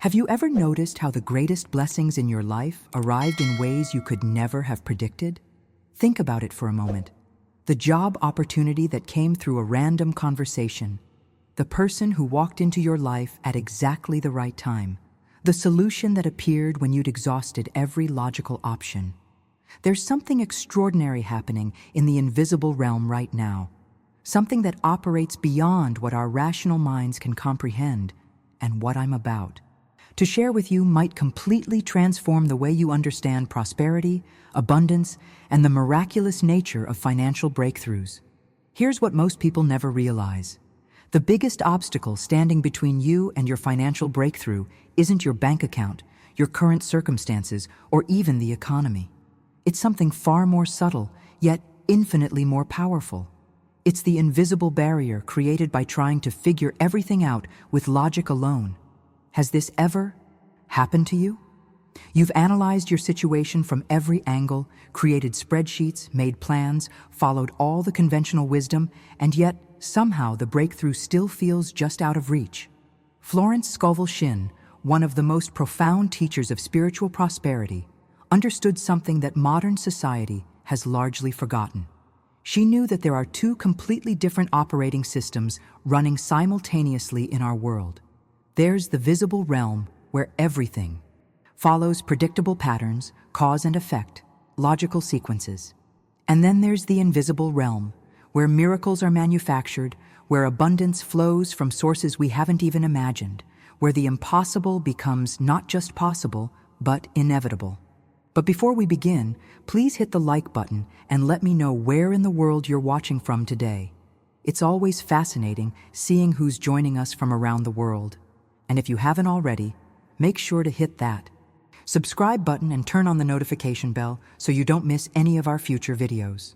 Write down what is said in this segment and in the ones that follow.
Have you ever noticed how the greatest blessings in your life arrived in ways you could never have predicted? Think about it for a moment. The job opportunity that came through a random conversation, the person who walked into your life at exactly the right time, the solution that appeared when you'd exhausted every logical option. There's something extraordinary happening in the invisible realm right now, something that operates beyond what our rational minds can comprehend, and what I'm about to share with you might completely transform the way you understand prosperity, abundance, and the miraculous nature of financial breakthroughs. Here's what most people never realize. The biggest obstacle standing between you and your financial breakthrough isn't your bank account, your current circumstances, or even the economy. It's something far more subtle, yet infinitely more powerful. It's the invisible barrier created by trying to figure everything out with logic alone. Has this ever happened to you? You've analyzed your situation from every angle, created spreadsheets, made plans, followed all the conventional wisdom, and yet somehow the breakthrough still feels just out of reach. Florence Scovel Shinn, one of the most profound teachers of spiritual prosperity, understood something that modern society has largely forgotten. She knew that there are two completely different operating systems running simultaneously in our world. There's the visible realm where everything follows predictable patterns, cause and effect, logical sequences. And then there's the invisible realm where miracles are manufactured, where abundance flows from sources we haven't even imagined, where the impossible becomes not just possible, but inevitable. But before we begin, please hit the like button and let me know where in the world you're watching from today. It's always fascinating seeing who's joining us from around the world. And if you haven't already, make sure to hit that subscribe button and turn on the notification bell so you don't miss any of our future videos.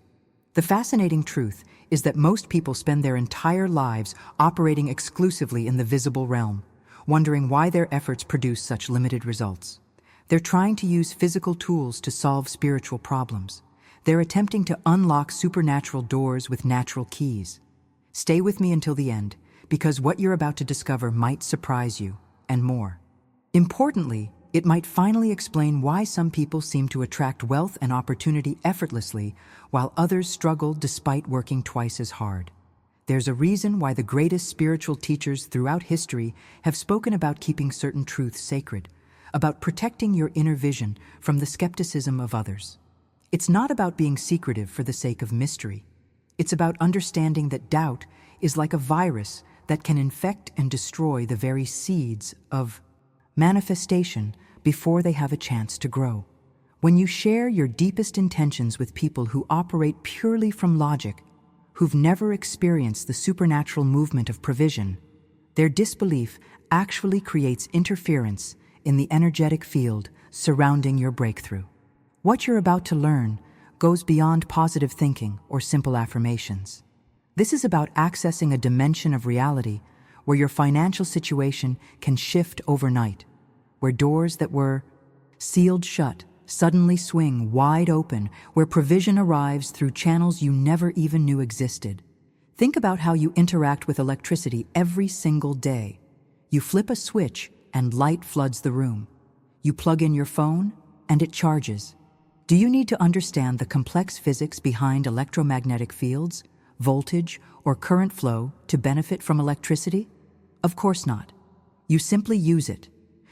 The fascinating truth is that most people spend their entire lives operating exclusively in the visible realm, wondering why their efforts produce such limited results. They're trying to use physical tools to solve spiritual problems. They're attempting to unlock supernatural doors with natural keys. Stay with me until the end, because what you're about to discover might surprise you, and more. Importantly, it might finally explain why some people seem to attract wealth and opportunity effortlessly, while others struggle despite working twice as hard. There's a reason why the greatest spiritual teachers throughout history have spoken about keeping certain truths sacred, about protecting your inner vision from the skepticism of others. It's not about being secretive for the sake of mystery. It's about understanding that doubt is like a virus that can infect and destroy the very seeds of manifestation before they have a chance to grow. When you share your deepest intentions with people who operate purely from logic, who've never experienced the supernatural movement of provision, their disbelief actually creates interference in the energetic field surrounding your breakthrough. What you're about to learn goes beyond positive thinking or simple affirmations. This is about accessing a dimension of reality where your financial situation can shift overnight, where doors that were sealed shut suddenly swing wide open, where provision arrives through channels you never even knew existed. Think about how you interact with electricity every single day. You flip a switch and light floods the room. You plug in your phone and it charges. Do you need to understand the complex physics behind electromagnetic fields, voltage, or current flow to benefit from electricity? Of course not. You simply use it.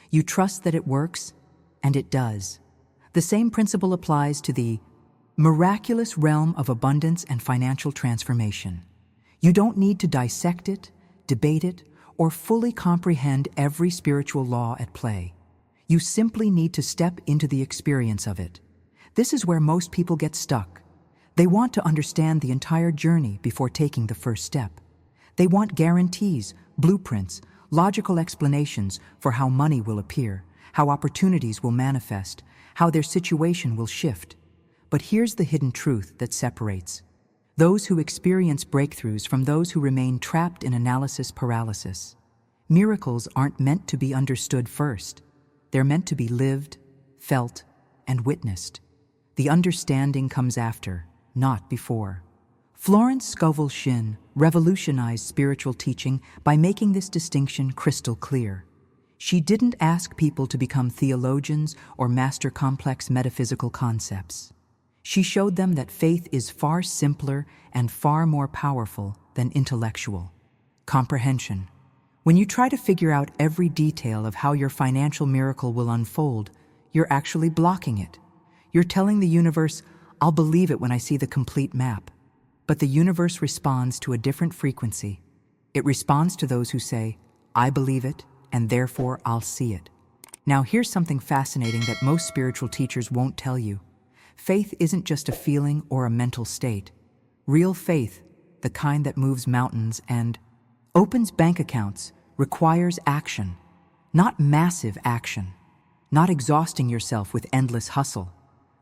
You trust that it works, and it does. The same principle applies to the miraculous realm of abundance and financial transformation. You don't need to dissect it, debate it, or fully comprehend every spiritual law at play. You simply need to step into the experience of it. This is where most people get stuck. They want to understand the entire journey before taking the first step. They want guarantees, blueprints, logical explanations for how money will appear, how opportunities will manifest, how their situation will shift. But here's the hidden truth that separates those who experience breakthroughs from those who remain trapped in analysis paralysis. Miracles aren't meant to be understood first. They're meant to be lived, felt, and witnessed. The understanding comes after, not before. Florence Scovel Shinn revolutionized spiritual teaching by making this distinction crystal clear. She didn't ask people to become theologians or master complex metaphysical concepts. She showed them that faith is far simpler and far more powerful than intellectual comprehension. When you try to figure out every detail of how your financial miracle will unfold, you're actually blocking it. You're telling the universe, "I'll believe it when I see the complete map." But the universe responds to a different frequency. It responds to those who say, "I believe it, and therefore I'll see it." Now, here's something fascinating that most spiritual teachers won't tell you. Faith isn't just a feeling or a mental state. Real faith, the kind that moves mountains and opens bank accounts, requires action. Not massive action, not exhausting yourself with endless hustle,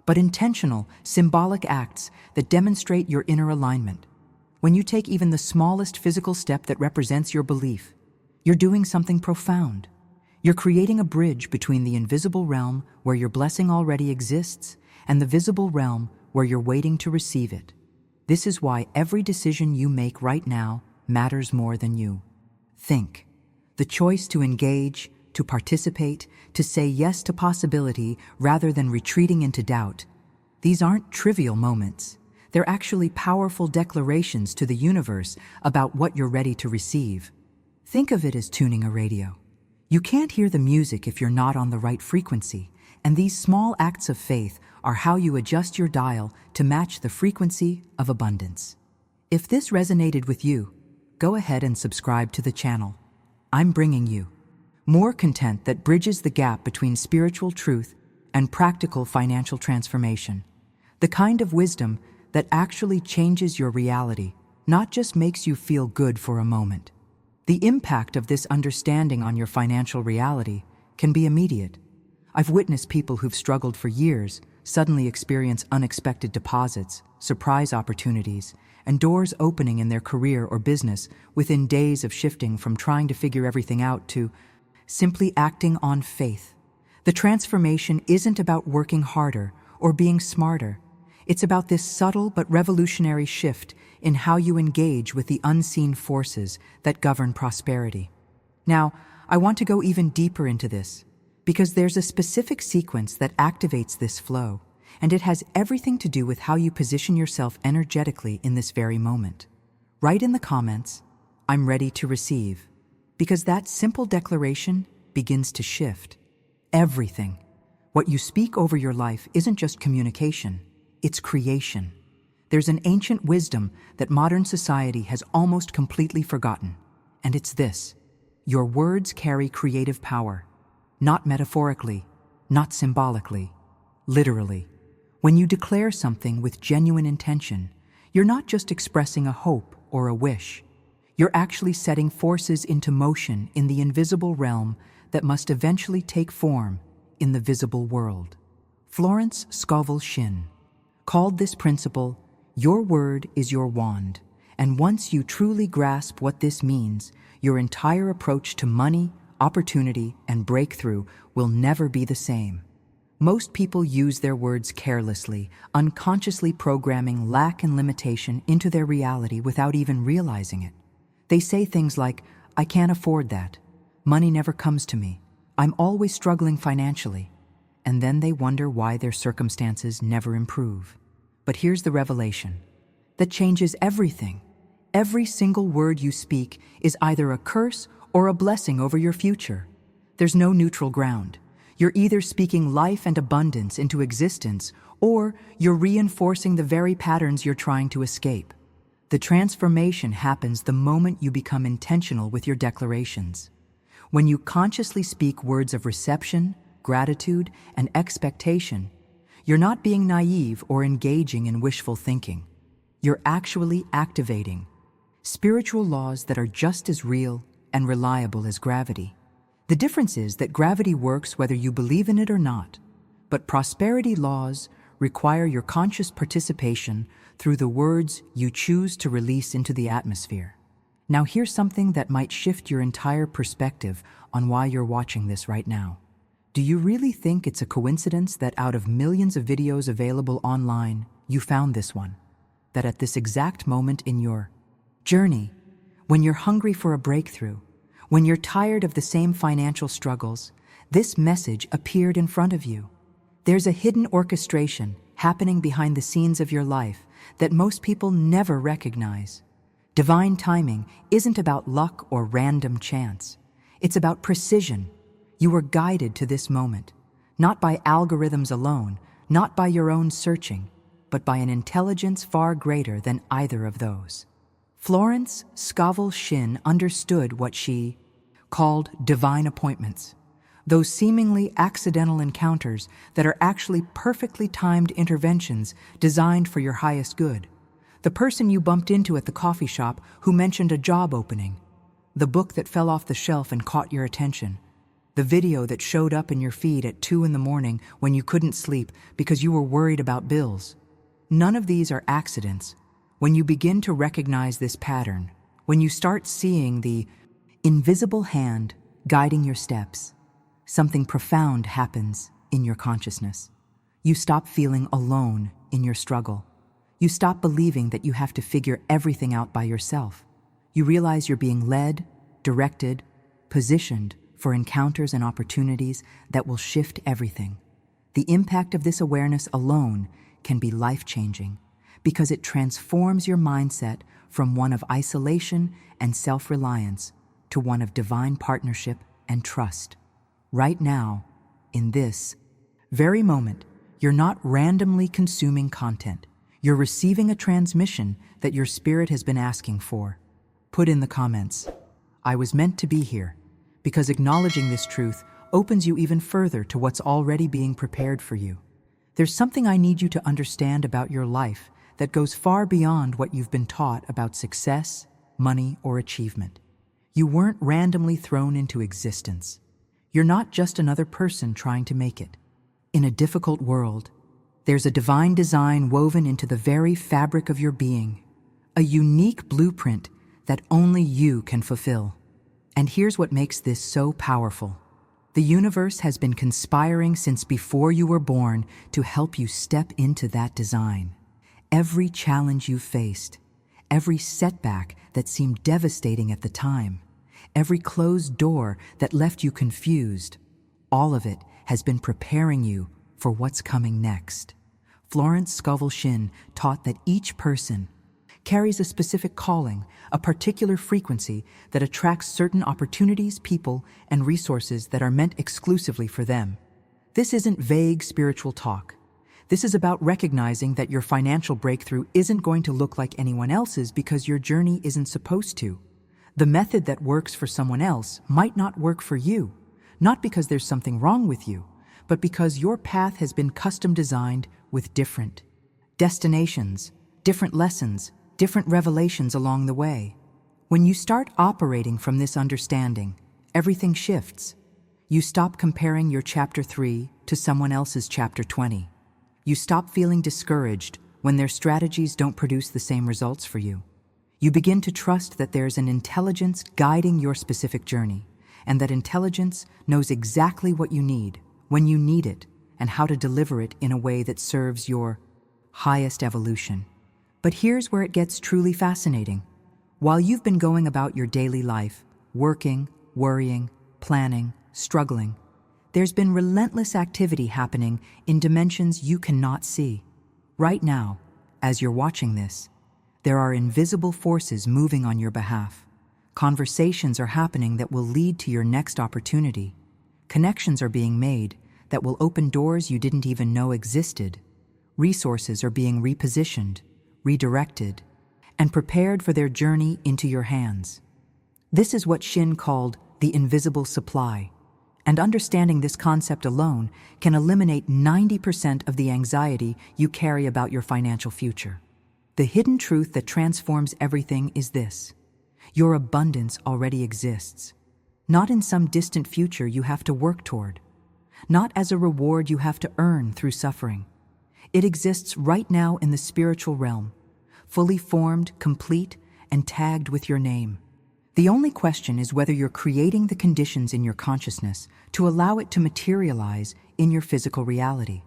but intentional, symbolic acts that demonstrate your inner alignment. When you take even the smallest physical step that represents your belief, you're doing something profound. You're creating a bridge between the invisible realm where your blessing already exists and the visible realm where you're waiting to receive it. This is why every decision you make right now matters more than you think. The choice to engage, to participate, to say yes to possibility rather than retreating into doubt. These aren't trivial moments. They're actually powerful declarations to the universe about what you're ready to receive. Think of it as tuning a radio. You can't hear the music if you're not on the right frequency, and these small acts of faith are how you adjust your dial to match the frequency of abundance. If this resonated with you, go ahead and subscribe to the channel. I'm bringing you more content that bridges the gap between spiritual truth and practical financial transformation. The kind of wisdom that actually changes your reality, not just makes you feel good for a moment. The impact of this understanding on your financial reality can be immediate. I've witnessed people who've struggled for years suddenly experience unexpected deposits, surprise opportunities, and doors opening in their career or business within days of shifting from trying to figure everything out to simply acting on faith. The transformation isn't about working harder or being smarter. It's about this subtle but revolutionary shift in how you engage with the unseen forces that govern prosperity. Now, I want to go even deeper into this, because there's a specific sequence that activates this flow, and it has everything to do with how you position yourself energetically in this very moment. Write in the comments, "I'm ready to receive," because that simple declaration begins to shift everything. What you speak over your life isn't just communication, it's creation. There's an ancient wisdom that modern society has almost completely forgotten, and it's this: your words carry creative power. Not metaphorically, not symbolically, literally. When you declare something with genuine intention, you're not just expressing a hope or a wish. You're actually setting forces into motion in the invisible realm that must eventually take form in the visible world. Florence Scovel Shinn called this principle, "Your word is your wand," and once you truly grasp what this means, your entire approach to money, opportunity, and breakthrough will never be the same. Most people use their words carelessly, unconsciously programming lack and limitation into their reality without even realizing it. They say things like, "I can't afford that. Money never comes to me. I'm always struggling financially." And then they wonder why their circumstances never improve. But here's the revelation that changes everything. Every single word you speak is either a curse or a blessing over your future. There's no neutral ground. You're either speaking life and abundance into existence, or you're reinforcing the very patterns you're trying to escape. The transformation happens the moment you become intentional with your declarations. When you consciously speak words of reception, gratitude, and expectation, you're not being naive or engaging in wishful thinking. You're actually activating spiritual laws that are just as real and reliable as gravity. The difference is that gravity works whether you believe in it or not, but prosperity laws require your conscious participation through the words you choose to release into the atmosphere. Now here's something that might shift your entire perspective on why you're watching this right now. Do you really think it's a coincidence that out of millions of videos available online, you found this one? That at this exact moment in your journey, when you're hungry for a breakthrough, When you're tired of the same financial struggles, this message appeared in front of you. There's a hidden orchestration happening behind the scenes of your life that most people never recognize. Divine timing isn't about luck or random chance. It's about precision. You were guided to this moment, not by algorithms alone, not by your own searching, but by an intelligence far greater than either of those. Florence Scovel Shinn understood what she called divine appointments, those seemingly accidental encounters that are actually perfectly timed interventions designed for your highest good. The person you bumped into at the coffee shop who mentioned a job opening, the book that fell off the shelf and caught your attention, the video that showed up in your feed at 2 a.m. when you couldn't sleep because you were worried about bills. None of these are accidents. When you begin to recognize this pattern, when you start seeing the invisible hand guiding your steps, something profound happens in your consciousness. You stop feeling alone in your struggle. You stop believing that you have to figure everything out by yourself. You realize you're being led, directed, positioned for encounters and opportunities that will shift everything. The impact of this awareness alone can be life-changing because it transforms your mindset from one of isolation and self-reliance to one of divine partnership and trust. Right now, in this very moment, you're not randomly consuming content. You're receiving a transmission that your spirit has been asking for. Put in the comments, "I was meant to be here," because acknowledging this truth opens you even further to what's already being prepared for you. There's something I need you to understand about your life that goes far beyond what you've been taught about success, money, or achievement. You weren't randomly thrown into existence. You're not just another person trying to make it. In a difficult world, there's a divine design woven into the very fabric of your being, a unique blueprint that only you can fulfill. And here's what makes this so powerful. The universe has been conspiring since before you were born to help you step into that design. Every challenge you faced, every setback that seemed devastating at the time, every closed door that left you confused, all of it has been preparing you for what's coming next. Florence Scovel Shinn taught that each person carries a specific calling, a particular frequency that attracts certain opportunities, people, and resources that are meant exclusively for them. This isn't vague spiritual talk. This is about recognizing that your financial breakthrough isn't going to look like anyone else's because your journey isn't supposed to. The method that works for someone else might not work for you, not because there's something wrong with you, but because your path has been custom designed with different destinations, different lessons, different revelations along the way. When you start operating from this understanding, everything shifts. You stop comparing your chapter 3 to someone else's chapter 20. You stop feeling discouraged when their strategies don't produce the same results for you. You begin to trust that there's an intelligence guiding your specific journey, and that intelligence knows exactly what you need, when you need it, and how to deliver it in a way that serves your highest evolution. But here's where it gets truly fascinating. While you've been going about your daily life, working, worrying, planning, struggling, there's been relentless activity happening in dimensions you cannot see. Right now, as you're watching this, there are invisible forces moving on your behalf. Conversations are happening that will lead to your next opportunity. Connections are being made that will open doors you didn't even know existed. Resources are being repositioned, redirected, and prepared for their journey into your hands. This is what Shinn called the invisible supply, and understanding this concept alone can eliminate 90% of the anxiety you carry about your financial future. The hidden truth that transforms everything is this: your abundance already exists, not in some distant future you have to work toward, not as a reward you have to earn through suffering. It exists right now in the spiritual realm, fully formed, complete, and tagged with your name. The only question is whether you're creating the conditions in your consciousness to allow it to materialize in your physical reality.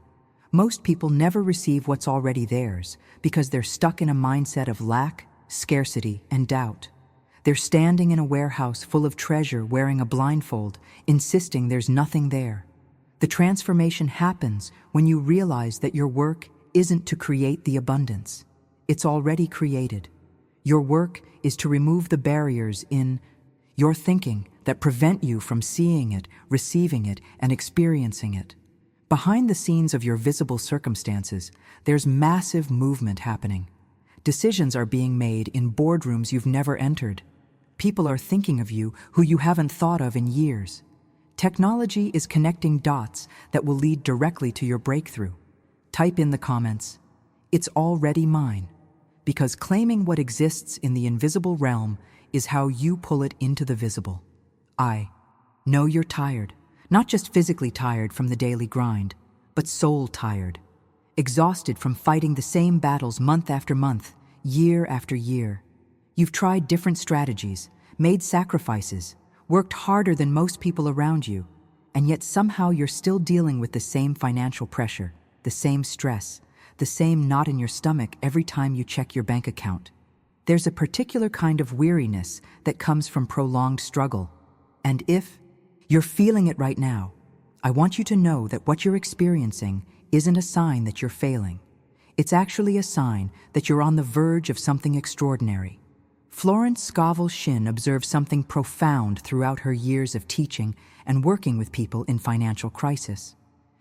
Most people never receive what's already theirs because they're stuck in a mindset of lack, scarcity, and doubt. They're standing in a warehouse full of treasure wearing a blindfold, insisting there's nothing there. The transformation happens when you realize that your work isn't to create the abundance. It's already created. Your work is to remove the barriers in your thinking that prevent you from seeing it, receiving it, and experiencing it. Behind the scenes of your visible circumstances, there's massive movement happening. Decisions are being made in boardrooms you've never entered. People are thinking of you who you haven't thought of in years. Technology is connecting dots that will lead directly to your breakthrough. Type in the comments, "It's already mine," because claiming what exists in the invisible realm is how you pull it into the visible. I know you're tired, not just physically tired from the daily grind, but soul tired, exhausted from fighting the same battles month after month, year after year. You've tried different strategies, made sacrifices, worked harder than most people around you, and yet somehow you're still dealing with the same financial pressure, the same stress, the same knot in your stomach every time you check your bank account. There's a particular kind of weariness that comes from prolonged struggle. And if you're feeling it right now, I want you to know that what you're experiencing isn't a sign that you're failing. It's actually a sign that you're on the verge of something extraordinary. Florence Scovel Shinn observed something profound throughout her years of teaching and working with people in financial crisis.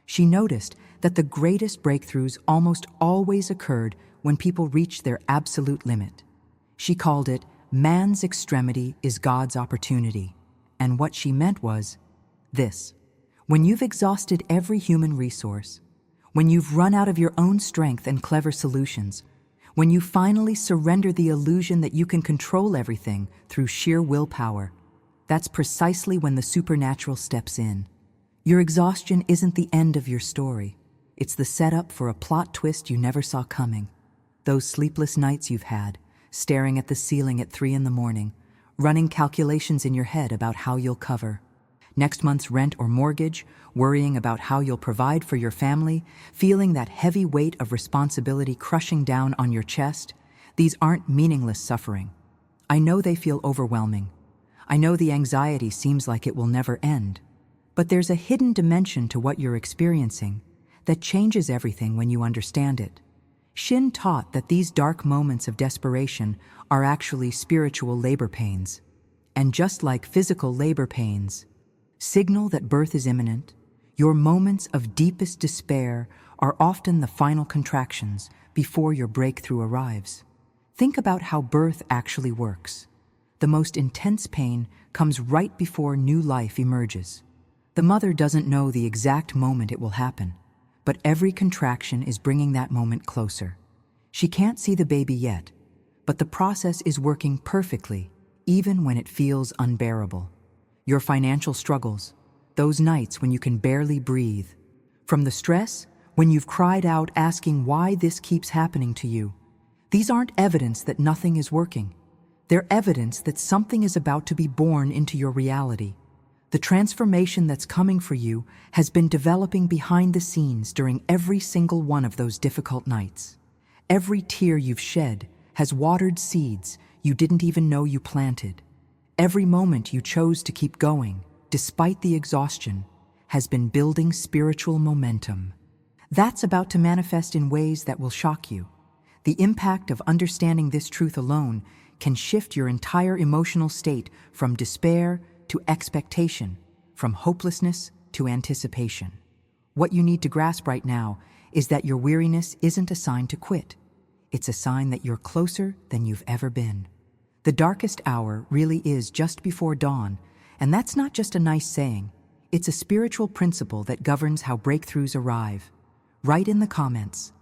She noticed that the greatest breakthroughs almost always occurred when people reached their absolute limit. She called it, "Man's extremity is God's opportunity." And what she meant was this: when you've exhausted every human resource, when you've run out of your own strength and clever solutions, when you finally surrender the illusion that you can control everything through sheer willpower, that's precisely when the supernatural steps in. Your exhaustion isn't the end of your story. It's the setup for a plot twist you never saw coming. Those sleepless nights you've had, staring at the ceiling at 3 a.m, running calculations in your head about how you'll cover next month's rent or mortgage, worrying about how you'll provide for your family, feeling that heavy weight of responsibility crushing down on your chest, these aren't meaningless suffering. I know they feel overwhelming. I know the anxiety seems like it will never end. But there's a hidden dimension to what you're experiencing that changes everything when you understand it. Shinn taught that these dark moments of desperation are actually spiritual labor pains. And just like physical labor pains signal that birth is imminent, your moments of deepest despair are often the final contractions before your breakthrough arrives. Think about how birth actually works. The most intense pain comes right before new life emerges. The mother doesn't know the exact moment it will happen, but every contraction is bringing that moment closer. She can't see the baby yet, but the process is working perfectly, even when it feels unbearable. Your financial struggles, those nights when you can barely breathe, from the stress, when you've cried out asking why this keeps happening to you, these aren't evidence that nothing is working. They're evidence that something is about to be born into your reality. The transformation that's coming for you has been developing behind the scenes during every single one of those difficult nights. Every tear you've shed has watered seeds you didn't even know you planted. Every moment you chose to keep going, despite the exhaustion, has been building spiritual momentum. That's about to manifest in ways that will shock you. The impact of understanding this truth alone can shift your entire emotional state from despair to expectation, from hopelessness to anticipation. What you need to grasp right now is that your weariness isn't a sign to quit. It's a sign that you're closer than you've ever been. The darkest hour really is just before dawn, and that's not just a nice saying. It's a spiritual principle that governs how breakthroughs arrive. Write in the comments,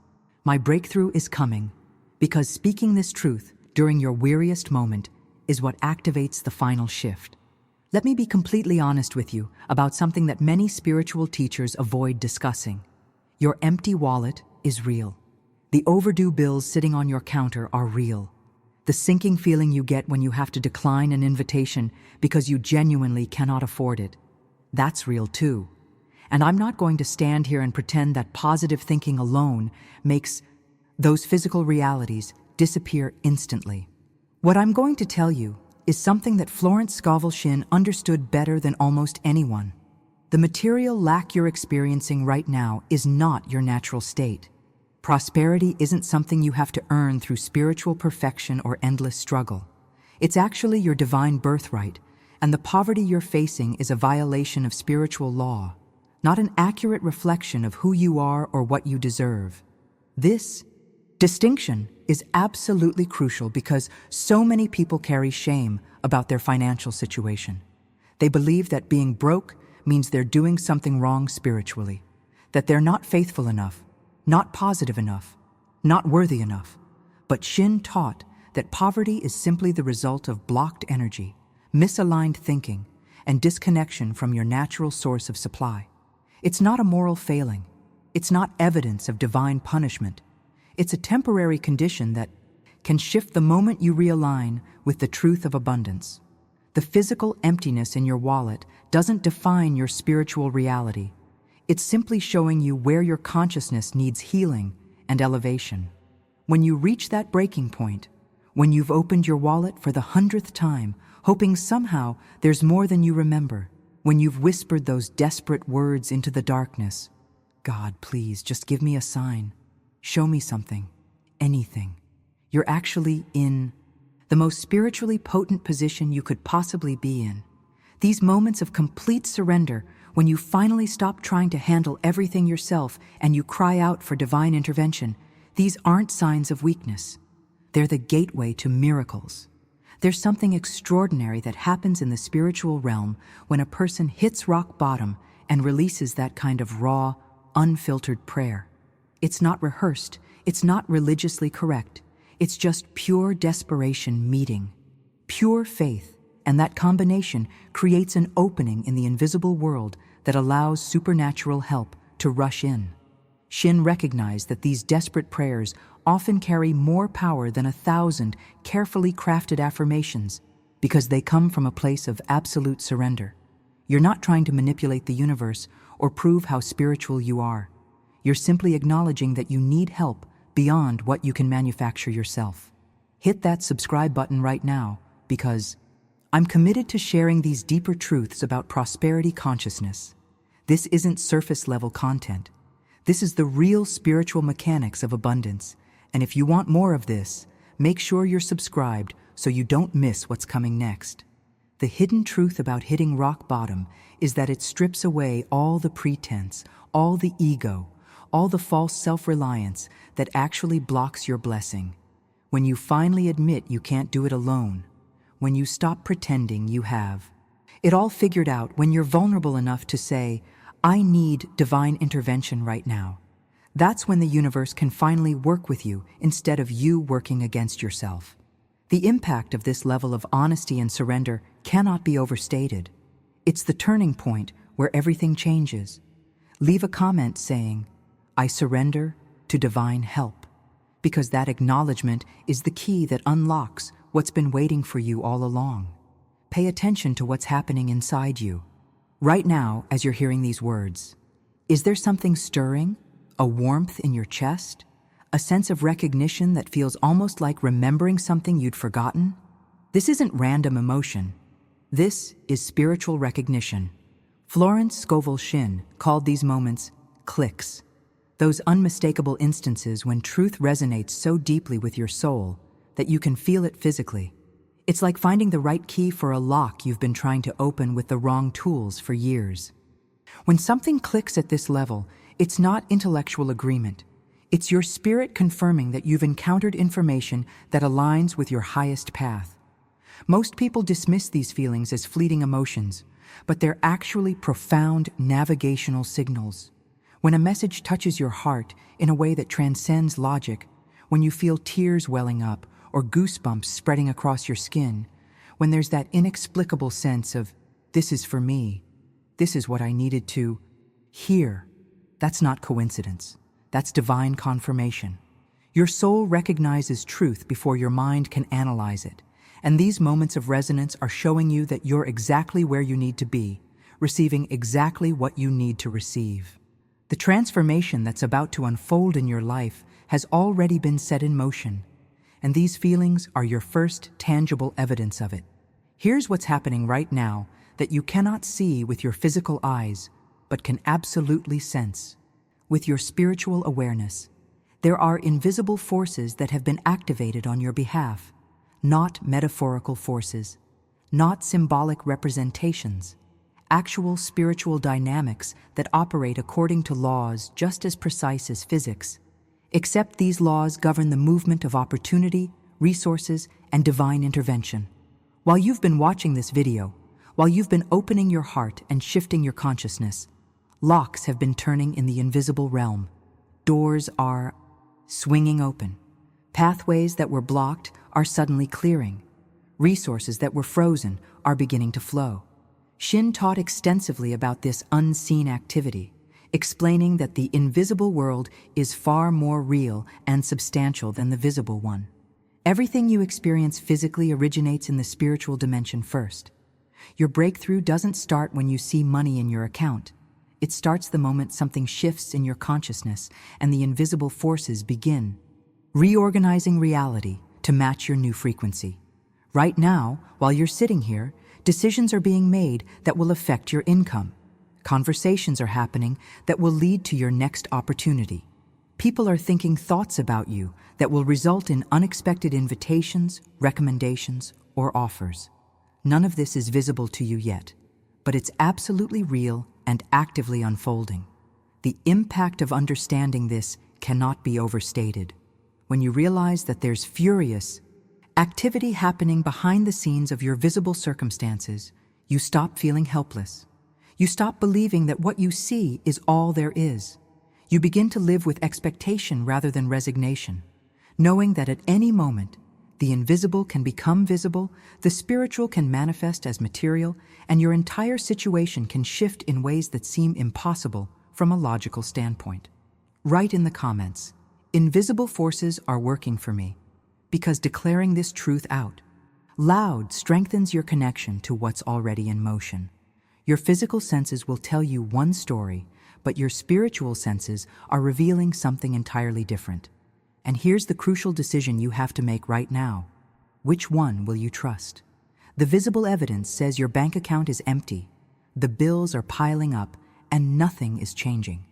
"My breakthrough is coming," because speaking this truth during your weariest moment is what activates the final shift. Let me be completely honest with you about something that many spiritual teachers avoid discussing. Your empty wallet is real. The overdue bills sitting on your counter are real. The sinking feeling you get when you have to decline an invitation because you genuinely cannot afford it, that's real too. And I'm not going to stand here and pretend that positive thinking alone makes those physical realities disappear instantly. What I'm going to tell you is something that Florence Scovel Shinn understood better than almost anyone. The material lack you're experiencing right now is not your natural state. Prosperity isn't something you have to earn through spiritual perfection or endless struggle. It's actually your divine birthright, and the poverty you're facing is a violation of spiritual law, not an accurate reflection of who you are or what you deserve. This distinction is absolutely crucial because so many people carry shame about their financial situation. They believe that being broke means they're doing something wrong spiritually, that they're not faithful enough, not positive enough, not worthy enough. But Shinn taught that poverty is simply the result of blocked energy, misaligned thinking, and disconnection from your natural source of supply. It's not a moral failing. It's not evidence of divine punishment. It's a temporary condition that can shift the moment you realign with the truth of abundance. The physical emptiness in your wallet doesn't define your spiritual reality. It's simply showing you where your consciousness needs healing and elevation. When you reach that breaking point, when you've opened your wallet for the 100th time, hoping somehow there's more than you remember, when you've whispered those desperate words into the darkness, "God, please, just give me a sign. Show me something, anything," you're actually in the most spiritually potent position you could possibly be in. These moments of complete surrender, when you finally stop trying to handle everything yourself and you cry out for divine intervention, these aren't signs of weakness. They're the gateway to miracles. There's something extraordinary that happens in the spiritual realm when a person hits rock bottom and releases that kind of raw, unfiltered prayer. It's not rehearsed. It's not religiously correct. It's just pure desperation meeting, pure faith, and that combination creates an opening in the invisible world that allows supernatural help to rush in. Shinn recognized that these desperate prayers often carry more power than 1,000 carefully crafted affirmations because they come from a place of absolute surrender. You're not trying to manipulate the universe or prove how spiritual you are. You're simply acknowledging that you need help beyond what you can manufacture yourself. Hit that subscribe button right now because I'm committed to sharing these deeper truths about prosperity consciousness. This isn't surface-level content. This is the real spiritual mechanics of abundance. And if you want more of this, make sure you're subscribed so you don't miss what's coming next. The hidden truth about hitting rock bottom is that it strips away all the pretense, all the ego, all the false self-reliance that actually blocks your blessing. When you finally admit you can't do it alone, when you stop pretending you have it all figured out, when you're vulnerable enough to say, "I need divine intervention right now," that's when the universe can finally work with you instead of you working against yourself. The impact of this level of honesty and surrender cannot be overstated. It's the turning point where everything changes. Leave a comment saying, "I surrender to divine help," because that acknowledgement is the key that unlocks what's been waiting for you all along. Pay attention to what's happening inside you. Right now, as you're hearing these words, is there something stirring? A warmth in your chest? A sense of recognition that feels almost like remembering something you'd forgotten? This isn't random emotion. This is spiritual recognition. Florence Scovel Shinn called these moments clicks. Those unmistakable instances when truth resonates so deeply with your soul that you can feel it physically. It's like finding the right key for a lock you've been trying to open with the wrong tools for years. When something clicks at this level, it's not intellectual agreement. It's your spirit confirming that you've encountered information that aligns with your highest path. Most people dismiss these feelings as fleeting emotions, but they're actually profound navigational signals. When a message touches your heart in a way that transcends logic, when you feel tears welling up or goosebumps spreading across your skin, when there's that inexplicable sense of, "This is for me, this is what I needed to hear," that's not coincidence. That's divine confirmation. Your soul recognizes truth before your mind can analyze it, and these moments of resonance are showing you that you're exactly where you need to be, receiving exactly what you need to receive. The transformation that's about to unfold in your life has already been set in motion, and these feelings are your first tangible evidence of it. Here's what's happening right now that you cannot see with your physical eyes, but can absolutely sense. With your spiritual awareness, there are invisible forces that have been activated on your behalf, not metaphorical forces, not symbolic representations, actual spiritual dynamics that operate according to laws just as precise as physics, except these laws govern the movement of opportunity, resources, and divine intervention. While you've been watching this video, while you've been opening your heart and shifting your consciousness, locks have been turning in the invisible realm. Doors are swinging open. Pathways that were blocked are suddenly clearing. Resources that were frozen are beginning to flow. Shinn taught extensively about this unseen activity, explaining that the invisible world is far more real and substantial than the visible one. Everything you experience physically originates in the spiritual dimension first. Your breakthrough doesn't start when you see money in your account. It starts the moment something shifts in your consciousness and the invisible forces begin reorganizing reality to match your new frequency. Right now, while you're sitting here, decisions are being made that will affect your income. Conversations are happening that will lead to your next opportunity. People are thinking thoughts about you that will result in unexpected invitations, recommendations, or offers. None of this is visible to you yet, but it's absolutely real and actively unfolding. The impact of understanding this cannot be overstated. When you realize that there's furious activity happening behind the scenes of your visible circumstances, you stop feeling helpless. You stop believing that what you see is all there is. You begin to live with expectation rather than resignation, knowing that at any moment, the invisible can become visible, the spiritual can manifest as material, and your entire situation can shift in ways that seem impossible from a logical standpoint. Write in the comments, "Invisible forces are working for me," because declaring this truth out loud strengthens your connection to what's already in motion. Your physical senses will tell you one story, but your spiritual senses are revealing something entirely different. And here's the crucial decision you have to make right now. Which one will you trust? The visible evidence says your bank account is empty, the bills are piling up, and nothing is changing.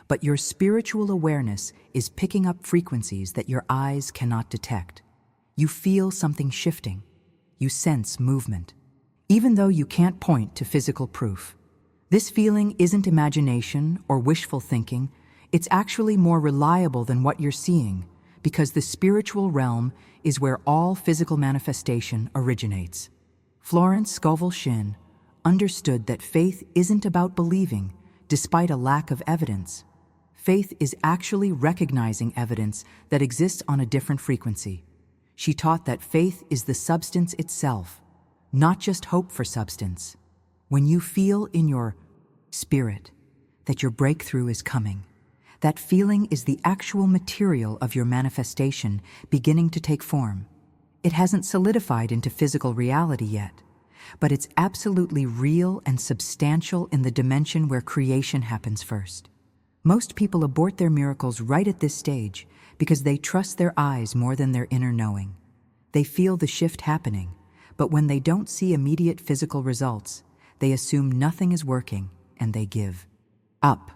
But your spiritual awareness is picking up frequencies that your eyes cannot detect. You feel something shifting. You sense movement, even though you can't point to physical proof. This feeling isn't imagination or wishful thinking. It's actually more reliable than what you're seeing, because the spiritual realm is where all physical manifestation originates. Florence Scovel Shinn understood that faith isn't about believing despite a lack of evidence. Faith is actually recognizing evidence that exists on a different frequency. She taught that faith is the substance itself, not just hope for substance. When you feel in your spirit that your breakthrough is coming, that feeling is the actual material of your manifestation beginning to take form. It hasn't solidified into physical reality yet, but it's absolutely real and substantial in the dimension where creation happens first. Most people abort their miracles right at this stage because they trust their eyes more than their inner knowing. They feel the shift happening, but when they don't see immediate physical results, they assume nothing is working and they give up.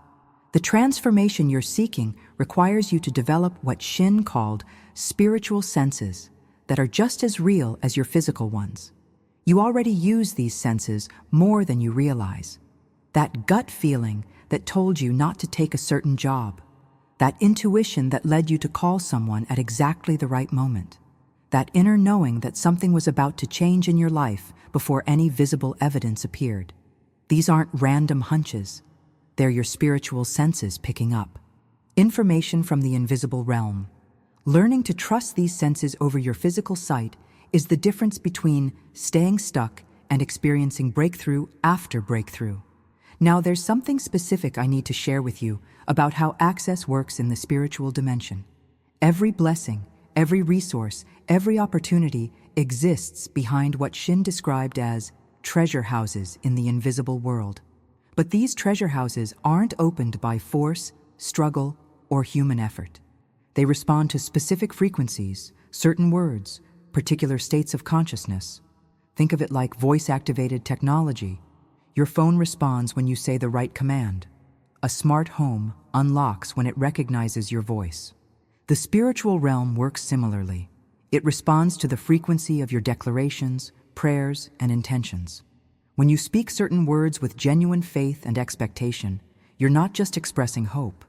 The transformation you're seeking requires you to develop what Shinn called spiritual senses that are just as real as your physical ones. You already use these senses more than you realize. That gut feeling that told you not to take a certain job, that intuition that led you to call someone at exactly the right moment, that inner knowing that something was about to change in your life before any visible evidence appeared. These aren't random hunches. They're your spiritual senses picking up information from the invisible realm. Learning to trust these senses over your physical sight is the difference between staying stuck and experiencing breakthrough after breakthrough. Now, there's something specific I need to share with you about how access works in the spiritual dimension. Every blessing, every resource, every opportunity exists behind what Shinn described as treasure houses in the invisible world. But these treasure houses aren't opened by force, struggle, or human effort. They respond to specific frequencies, certain words, particular states of consciousness. Think of it like voice-activated technology. Your phone responds when you say the right command. A smart home unlocks when it recognizes your voice. The spiritual realm works similarly. It responds to the frequency of your declarations, prayers, and intentions. When you speak certain words with genuine faith and expectation, you're not just expressing hope.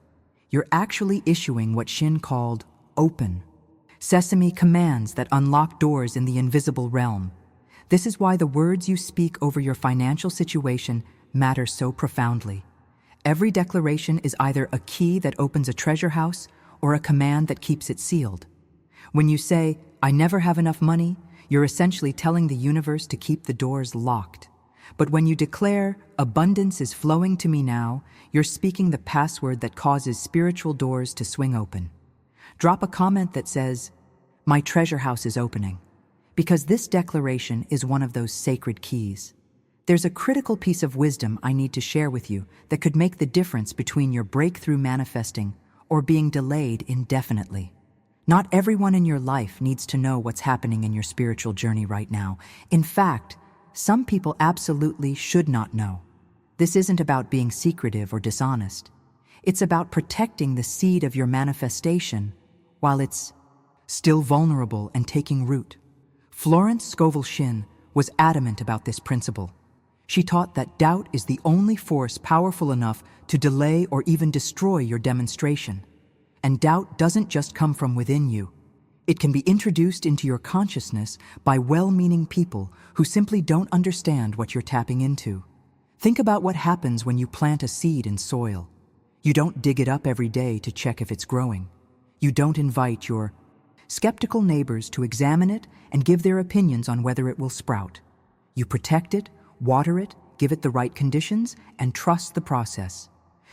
You're actually issuing what Shinn called open sesame commands that unlock doors in the invisible realm. This is why the words you speak over your financial situation matter so profoundly. Every declaration is either a key that opens a treasure house or a command that keeps it sealed. When you say, "I never have enough money," you're essentially telling the universe to keep the doors locked. But when you declare, "Abundance is flowing to me now," you're speaking the password that causes spiritual doors to swing open. Drop a comment that says, "My treasure house is opening," because this declaration is one of those sacred keys. There's a critical piece of wisdom I need to share with you that could make the difference between your breakthrough manifesting or being delayed indefinitely. Not everyone in your life needs to know what's happening in your spiritual journey right now. In fact, some people absolutely should not know. This isn't about being secretive or dishonest. It's about protecting the seed of your manifestation while it's still vulnerable and taking root. Florence Scovel Shinn was adamant about this principle. She taught that doubt is the only force powerful enough to delay or even destroy your demonstration. And doubt doesn't just come from within you. It can be introduced into your consciousness by well-meaning people who simply don't understand what you're tapping into. Think about what happens when you plant a seed in soil. You don't dig it up every day to check if it's growing. You don't invite your skeptical neighbors to examine it and give their opinions on whether it will sprout. You protect it, water it, give it the right conditions, and trust the process.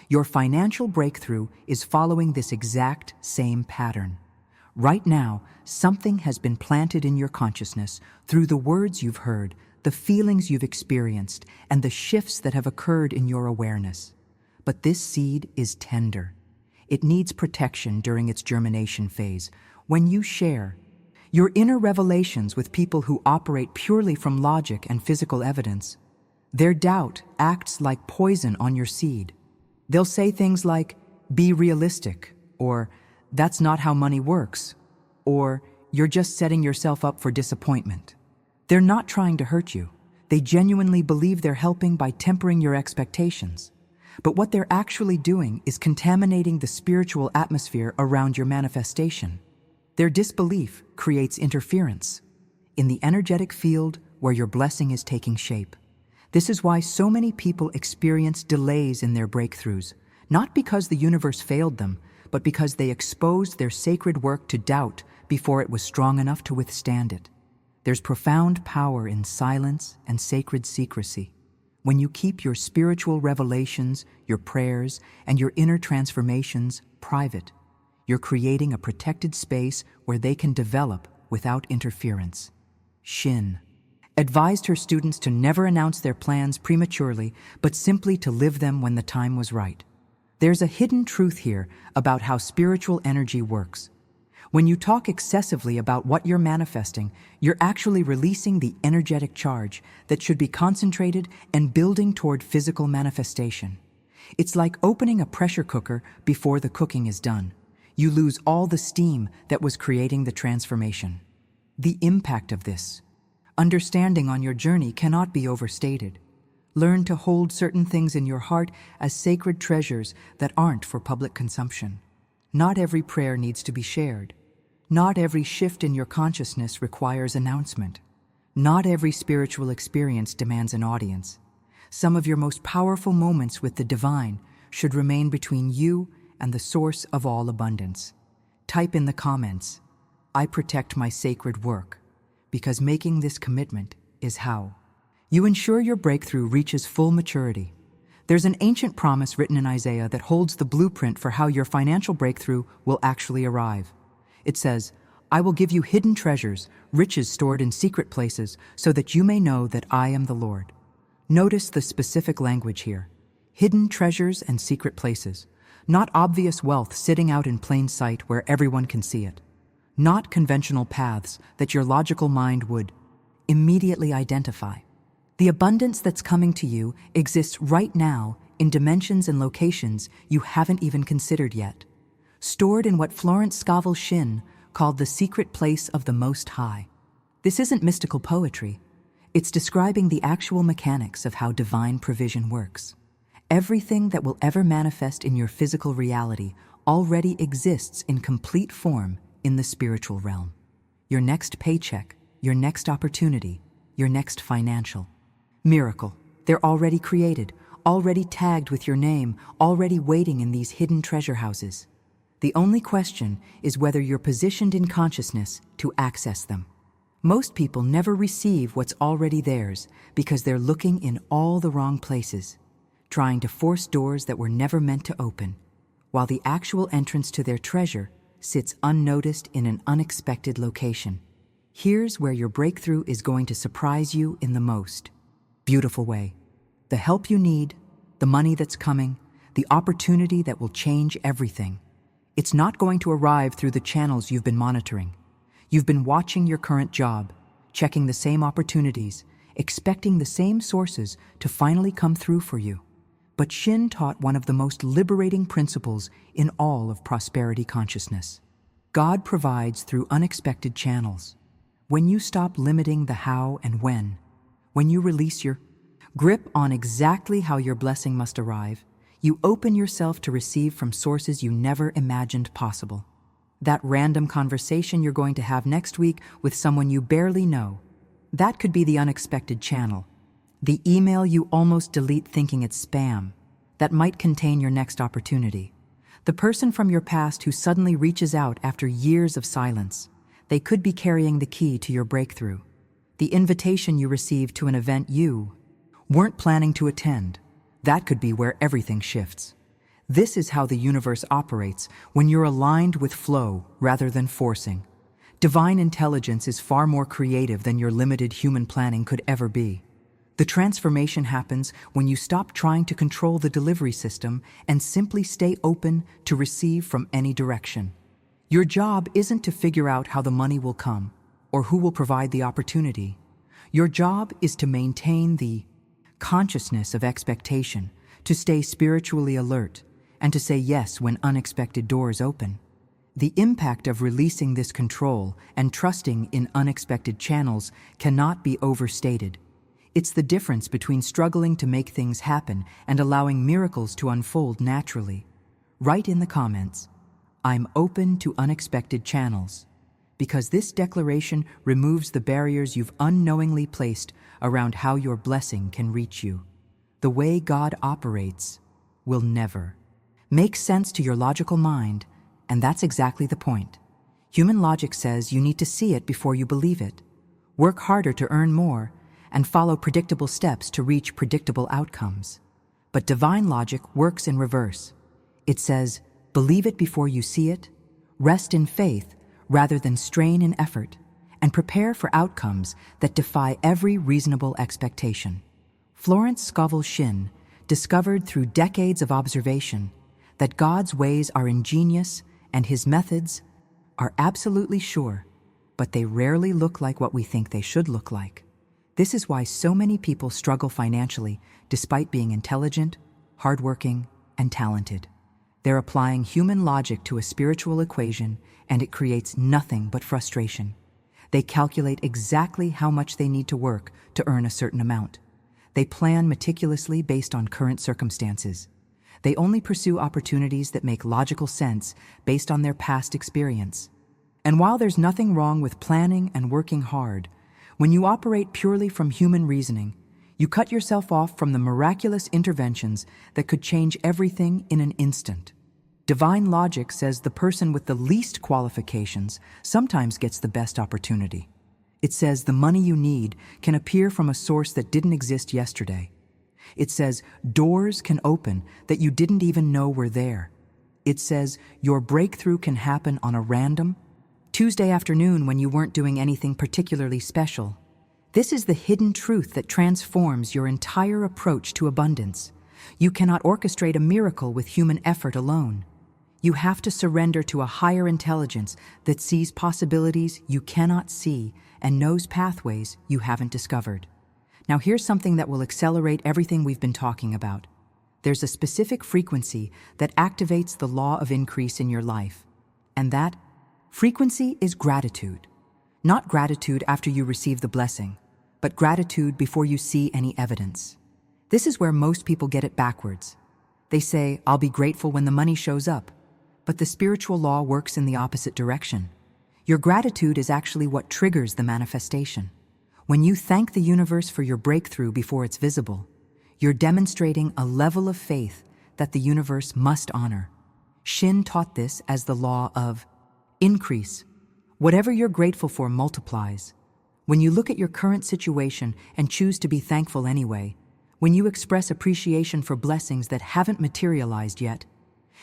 Your financial breakthrough is following this exact same pattern. Right now, something has been planted in your consciousness through the words you've heard, the feelings you've experienced, and the shifts that have occurred in your awareness. But this seed is tender. It needs protection during its germination phase. When you share your inner revelations with people who operate purely from logic and physical evidence, their doubt acts like poison on your seed. They'll say things like, "Be realistic," or "That's not how money works," or "You're just setting yourself up for disappointment." They're not trying to hurt you. They genuinely believe they're helping by tempering your expectations. But what they're actually doing is contaminating the spiritual atmosphere around your manifestation. Their disbelief creates interference in the energetic field where your blessing is taking shape. This is why so many people experience delays in their breakthroughs, not because the universe failed them, but because they exposed their sacred work to doubt before it was strong enough to withstand it. There's profound power in silence and sacred secrecy. When you keep your spiritual revelations, your prayers, and your inner transformations private, you're creating a protected space where they can develop without interference. Shinn advised her students to never announce their plans prematurely, but simply to live them when the time was right. There's a hidden truth here about how spiritual energy works. When you talk excessively about what you're manifesting, you're actually releasing the energetic charge that should be concentrated and building toward physical manifestation. It's like opening a pressure cooker before the cooking is done. You lose all the steam that was creating the transformation. The impact of this understanding on your journey cannot be overstated. Learn to hold certain things in your heart as sacred treasures that aren't for public consumption. Not every prayer needs to be shared. Not every shift in your consciousness requires announcement. Not every spiritual experience demands an audience. Some of your most powerful moments with the divine should remain between you and the source of all abundance. Type in the comments, "I protect my sacred work," because making this commitment is how you ensure your breakthrough reaches full maturity. There's an ancient promise written in Isaiah that holds the blueprint for how your financial breakthrough will actually arrive. It says, "I will give you hidden treasures, riches stored in secret places, so that you may know that I am the Lord." Notice the specific language here. Hidden treasures and secret places. Not obvious wealth sitting out in plain sight where everyone can see it. Not conventional paths that your logical mind would immediately identify. The abundance that's coming to you exists right now in dimensions and locations you haven't even considered yet, stored in what Florence Scovel Shinn called the secret place of the Most High. This isn't mystical poetry. It's describing the actual mechanics of how divine provision works. Everything that will ever manifest in your physical reality already exists in complete form in the spiritual realm. Your next paycheck, your next opportunity, your next financial miracle. They're already created, already tagged with your name, already waiting in these hidden treasure houses. The only question is whether you're positioned in consciousness to access them. Most people never receive what's already theirs because they're looking in all the wrong places, trying to force doors that were never meant to open, while the actual entrance to their treasure sits unnoticed in an unexpected location. Here's where your breakthrough is going to surprise you in the most beautiful way. The help you need, the money that's coming, the opportunity that will change everything. It's not going to arrive through the channels you've been monitoring. You've been watching your current job, checking the same opportunities, expecting the same sources to finally come through for you. But Shinn taught one of the most liberating principles in all of prosperity consciousness. God provides through unexpected channels. When you stop limiting the how and when you release your grip on exactly how your blessing must arrive, you open yourself to receive from sources you never imagined possible. That random conversation you're going to have next week with someone you barely know, that could be the unexpected channel. The email you almost delete thinking it's spam, that might contain your next opportunity. The person from your past who suddenly reaches out after years of silence, they could be carrying the key to your breakthrough. The invitation you received to an event you weren't planning to attend, that could be where everything shifts. This is how the universe operates when you're aligned with flow rather than forcing. Divine intelligence is far more creative than your limited human planning could ever be. The transformation happens when you stop trying to control the delivery system and simply stay open to receive from any direction. Your job isn't to figure out how the money will come or who will provide the opportunity. Your job is to maintain the consciousness of expectation, to stay spiritually alert, and to say yes when unexpected doors open. The impact of releasing this control and trusting in unexpected channels cannot be overstated. It's the difference between struggling to make things happen and allowing miracles to unfold naturally. Write in the comments, "I'm open to unexpected channels," because this declaration removes the barriers you've unknowingly placed around how your blessing can reach you. The way God operates will never make sense to your logical mind, and that's exactly the point. Human logic says you need to see it before you believe it, work harder to earn more, and follow predictable steps to reach predictable outcomes. But divine logic works in reverse. It says, believe it before you see it, rest in faith rather than strain in effort, and prepare for outcomes that defy every reasonable expectation. Florence Scovel Shinn discovered through decades of observation that God's ways are ingenious and His methods are absolutely sure, but they rarely look like what we think they should look like. This is why so many people struggle financially despite being intelligent, hardworking, and talented. They're applying human logic to a spiritual equation, and it creates nothing but frustration. They calculate exactly how much they need to work to earn a certain amount. They plan meticulously based on current circumstances. They only pursue opportunities that make logical sense based on their past experience. And while there's nothing wrong with planning and working hard, when you operate purely from human reasoning, you cut yourself off from the miraculous interventions that could change everything in an instant. Divine logic says the person with the least qualifications sometimes gets the best opportunity. It says the money you need can appear from a source that didn't exist yesterday. It says doors can open that you didn't even know were there. It says your breakthrough can happen on a random Tuesday afternoon when you weren't doing anything particularly special. This is the hidden truth that transforms your entire approach to abundance. You cannot orchestrate a miracle with human effort alone. You have to surrender to a higher intelligence that sees possibilities you cannot see and knows pathways you haven't discovered. Now here's something that will accelerate everything we've been talking about. There's a specific frequency that activates the law of increase in your life. And that frequency is gratitude. Not gratitude after you receive the blessing, but gratitude before you see any evidence. This is where most people get it backwards. They say, I'll be grateful when the money shows up. But the spiritual law works in the opposite direction. Your gratitude is actually what triggers the manifestation. When you thank the universe for your breakthrough before it's visible, you're demonstrating a level of faith that the universe must honor. Shinn taught this as the law of increase. Whatever you're grateful for multiplies. When you look at your current situation and choose to be thankful anyway, when you express appreciation for blessings that haven't materialized yet,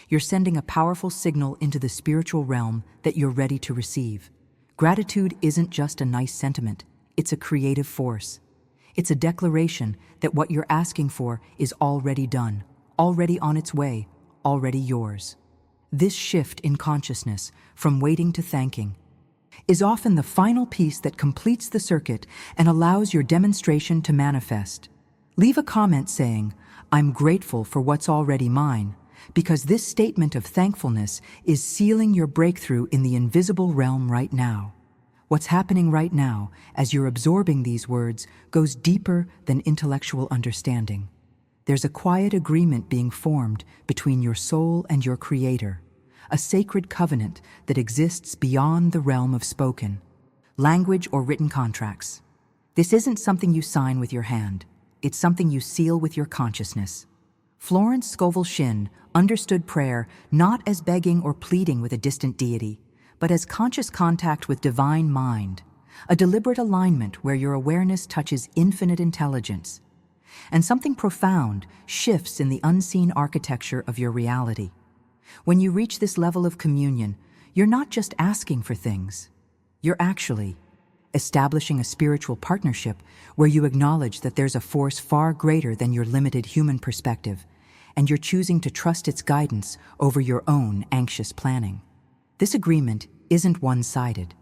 you're sending a powerful signal into the spiritual realm that you're ready to receive. Gratitude isn't just a nice sentiment, it's a creative force. It's a declaration that what you're asking for is already done, already on its way, already yours. This shift in consciousness, from waiting to thanking, is often the final piece that completes the circuit and allows your demonstration to manifest. Leave a comment saying, I'm grateful for what's already mine, because this statement of thankfulness is sealing your breakthrough in the invisible realm right now. What's happening right now, as you're absorbing these words, goes deeper than intellectual understanding. There's a quiet agreement being formed between your soul and your Creator, a sacred covenant that exists beyond the realm of spoken, language, or written contracts. This isn't something you sign with your hand. It's something you seal with your consciousness. Florence Scovel Shinn understood prayer not as begging or pleading with a distant deity, but as conscious contact with divine mind, a deliberate alignment where your awareness touches infinite intelligence. And something profound shifts in the unseen architecture of your reality. When you reach this level of communion, you're not just asking for things. You're actually establishing a spiritual partnership where you acknowledge that there's a force far greater than your limited human perspective, and you're choosing to trust its guidance over your own anxious planning. This agreement isn't one-sided.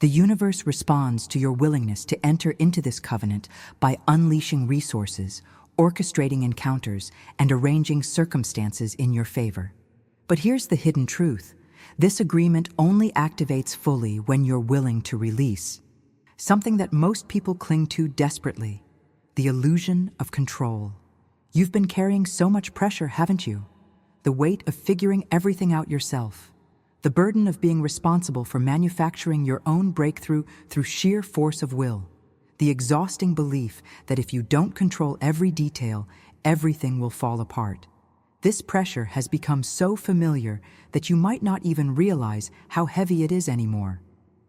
The universe responds to your willingness to enter into this covenant by unleashing resources, orchestrating encounters, and arranging circumstances in your favor. But here's the hidden truth. This agreement only activates fully when you're willing to release something that most people cling to desperately: the illusion of control. You've been carrying so much pressure, haven't you? The weight of figuring everything out yourself. The burden of being responsible for manufacturing your own breakthrough through sheer force of will. The exhausting belief that if you don't control every detail, everything will fall apart. This pressure has become so familiar that you might not even realize how heavy it is anymore.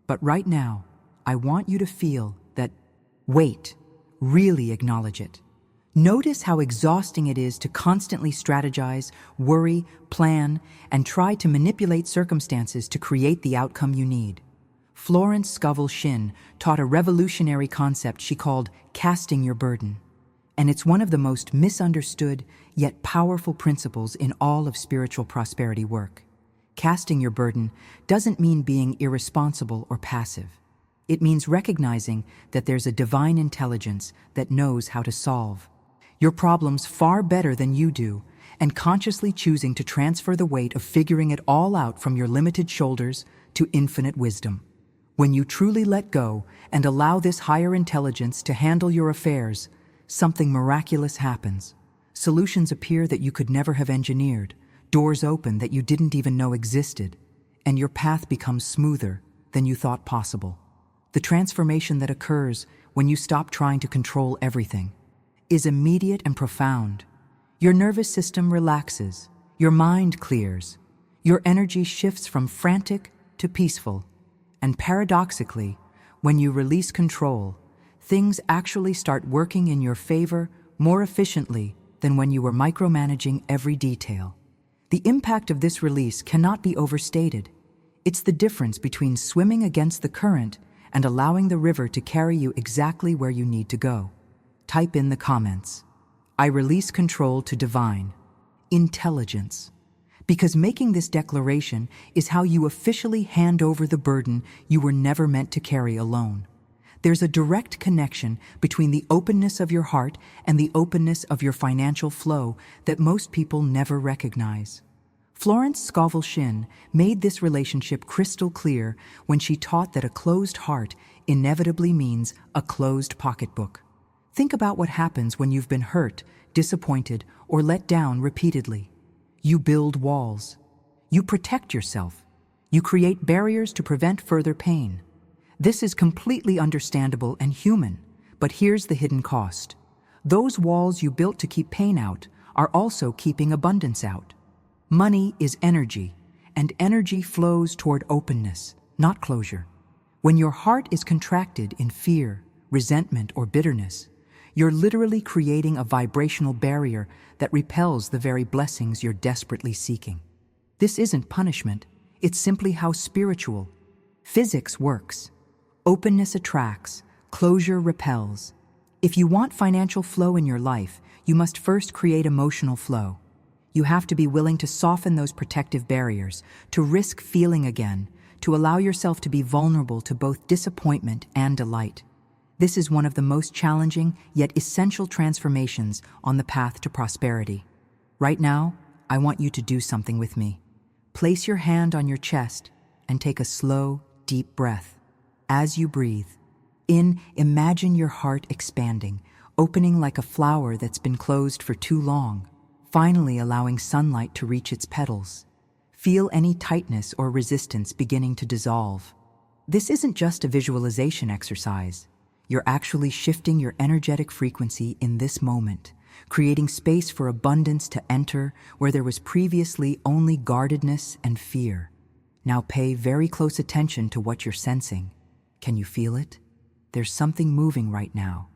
But right now, I want you to feel that weight. Really acknowledge it. Notice how exhausting it is to constantly strategize, worry, plan, and try to manipulate circumstances to create the outcome you need. Florence Scovel Shinn taught a revolutionary concept she called casting your burden. And it's one of the most misunderstood yet powerful principles in all of spiritual prosperity work. Casting your burden doesn't mean being irresponsible or passive. It means recognizing that there's a divine intelligence that knows how to solve your problems far better than you do, and consciously choosing to transfer the weight of figuring it all out from your limited shoulders to infinite wisdom. When you truly let go and allow this higher intelligence to handle your affairs, something miraculous happens. Solutions appear that you could never have engineered, doors open that you didn't even know existed, and your path becomes smoother than you thought possible. The transformation that occurs when you stop trying to control everything is immediate and profound. Your nervous system relaxes, your mind clears, your energy shifts from frantic to peaceful, and paradoxically, when you release control, things actually start working in your favor more efficiently than when you were micromanaging every detail. The impact of this release cannot be overstated. It's the difference between swimming against the current and allowing the river to carry you exactly where you need to go. Type in the comments, I release control to divine intelligence. because making this declaration is how you officially hand over the burden you were never meant to carry alone. There's a direct connection between the openness of your heart and the openness of your financial flow that most people never recognize. Florence Scovel Shinn made this relationship crystal clear when she taught that a closed heart inevitably means a closed pocketbook. Think about what happens when you've been hurt, disappointed, or let down repeatedly. You build walls. You protect yourself. You create barriers to prevent further pain. This is completely understandable and human, but here's the hidden cost. Those walls you built to keep pain out are also keeping abundance out. Money is energy, and energy flows toward openness, not closure. When your heart is contracted in fear, resentment, or bitterness, you're literally creating a vibrational barrier that repels the very blessings you're desperately seeking. This isn't punishment, it's simply how spiritual physics works. Openness attracts, closure repels. If you want financial flow in your life, you must first create emotional flow. You have to be willing to soften those protective barriers, to risk feeling again, to allow yourself to be vulnerable to both disappointment and delight. This is one of the most challenging yet essential transformations on the path to prosperity. Right now, I want you to do something with me. Place your hand on your chest and take a slow, deep breath. As you breathe in, imagine your heart expanding, opening like a flower that's been closed for too long, finally allowing sunlight to reach its petals. Feel any tightness or resistance beginning to dissolve. This isn't just a visualization exercise. You're actually shifting your energetic frequency in this moment, creating space for abundance to enter where there was previously only guardedness and fear. Now pay very close attention to what you're sensing. Can you feel it? There's something moving right now.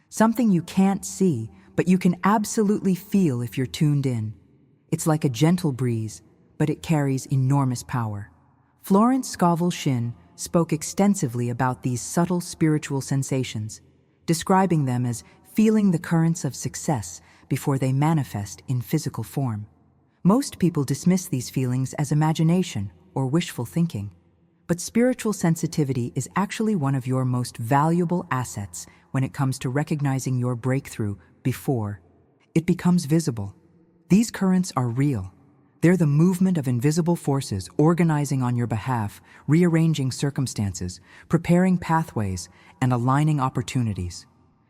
Something you can't see, but you can absolutely feel if you're tuned in. It's like a gentle breeze, but it carries enormous power. Florence Scovel Shinn spoke extensively about these subtle spiritual sensations, describing them as feeling the currents of success before they manifest in physical form. Most people dismiss these feelings as imagination or wishful thinking, but spiritual sensitivity is actually one of your most valuable assets when it comes to recognizing your breakthrough before it becomes visible. These currents are real. They're the movement of invisible forces organizing on your behalf, rearranging circumstances, preparing pathways, and aligning opportunities.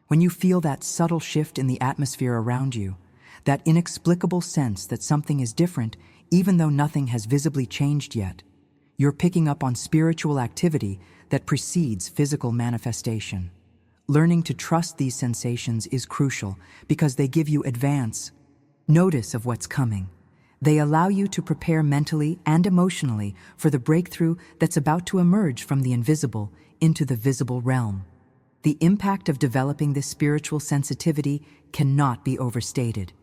When you feel that subtle shift in the atmosphere around you, that inexplicable sense that something is different even though nothing has visibly changed yet, you're picking up on spiritual activity that precedes physical manifestation. Learning to trust these sensations is crucial because they give you advance notice of what's coming. They allow you to prepare mentally and emotionally for the breakthrough that's about to emerge from the invisible into the visible realm. The impact of developing this spiritual sensitivity cannot be overstated.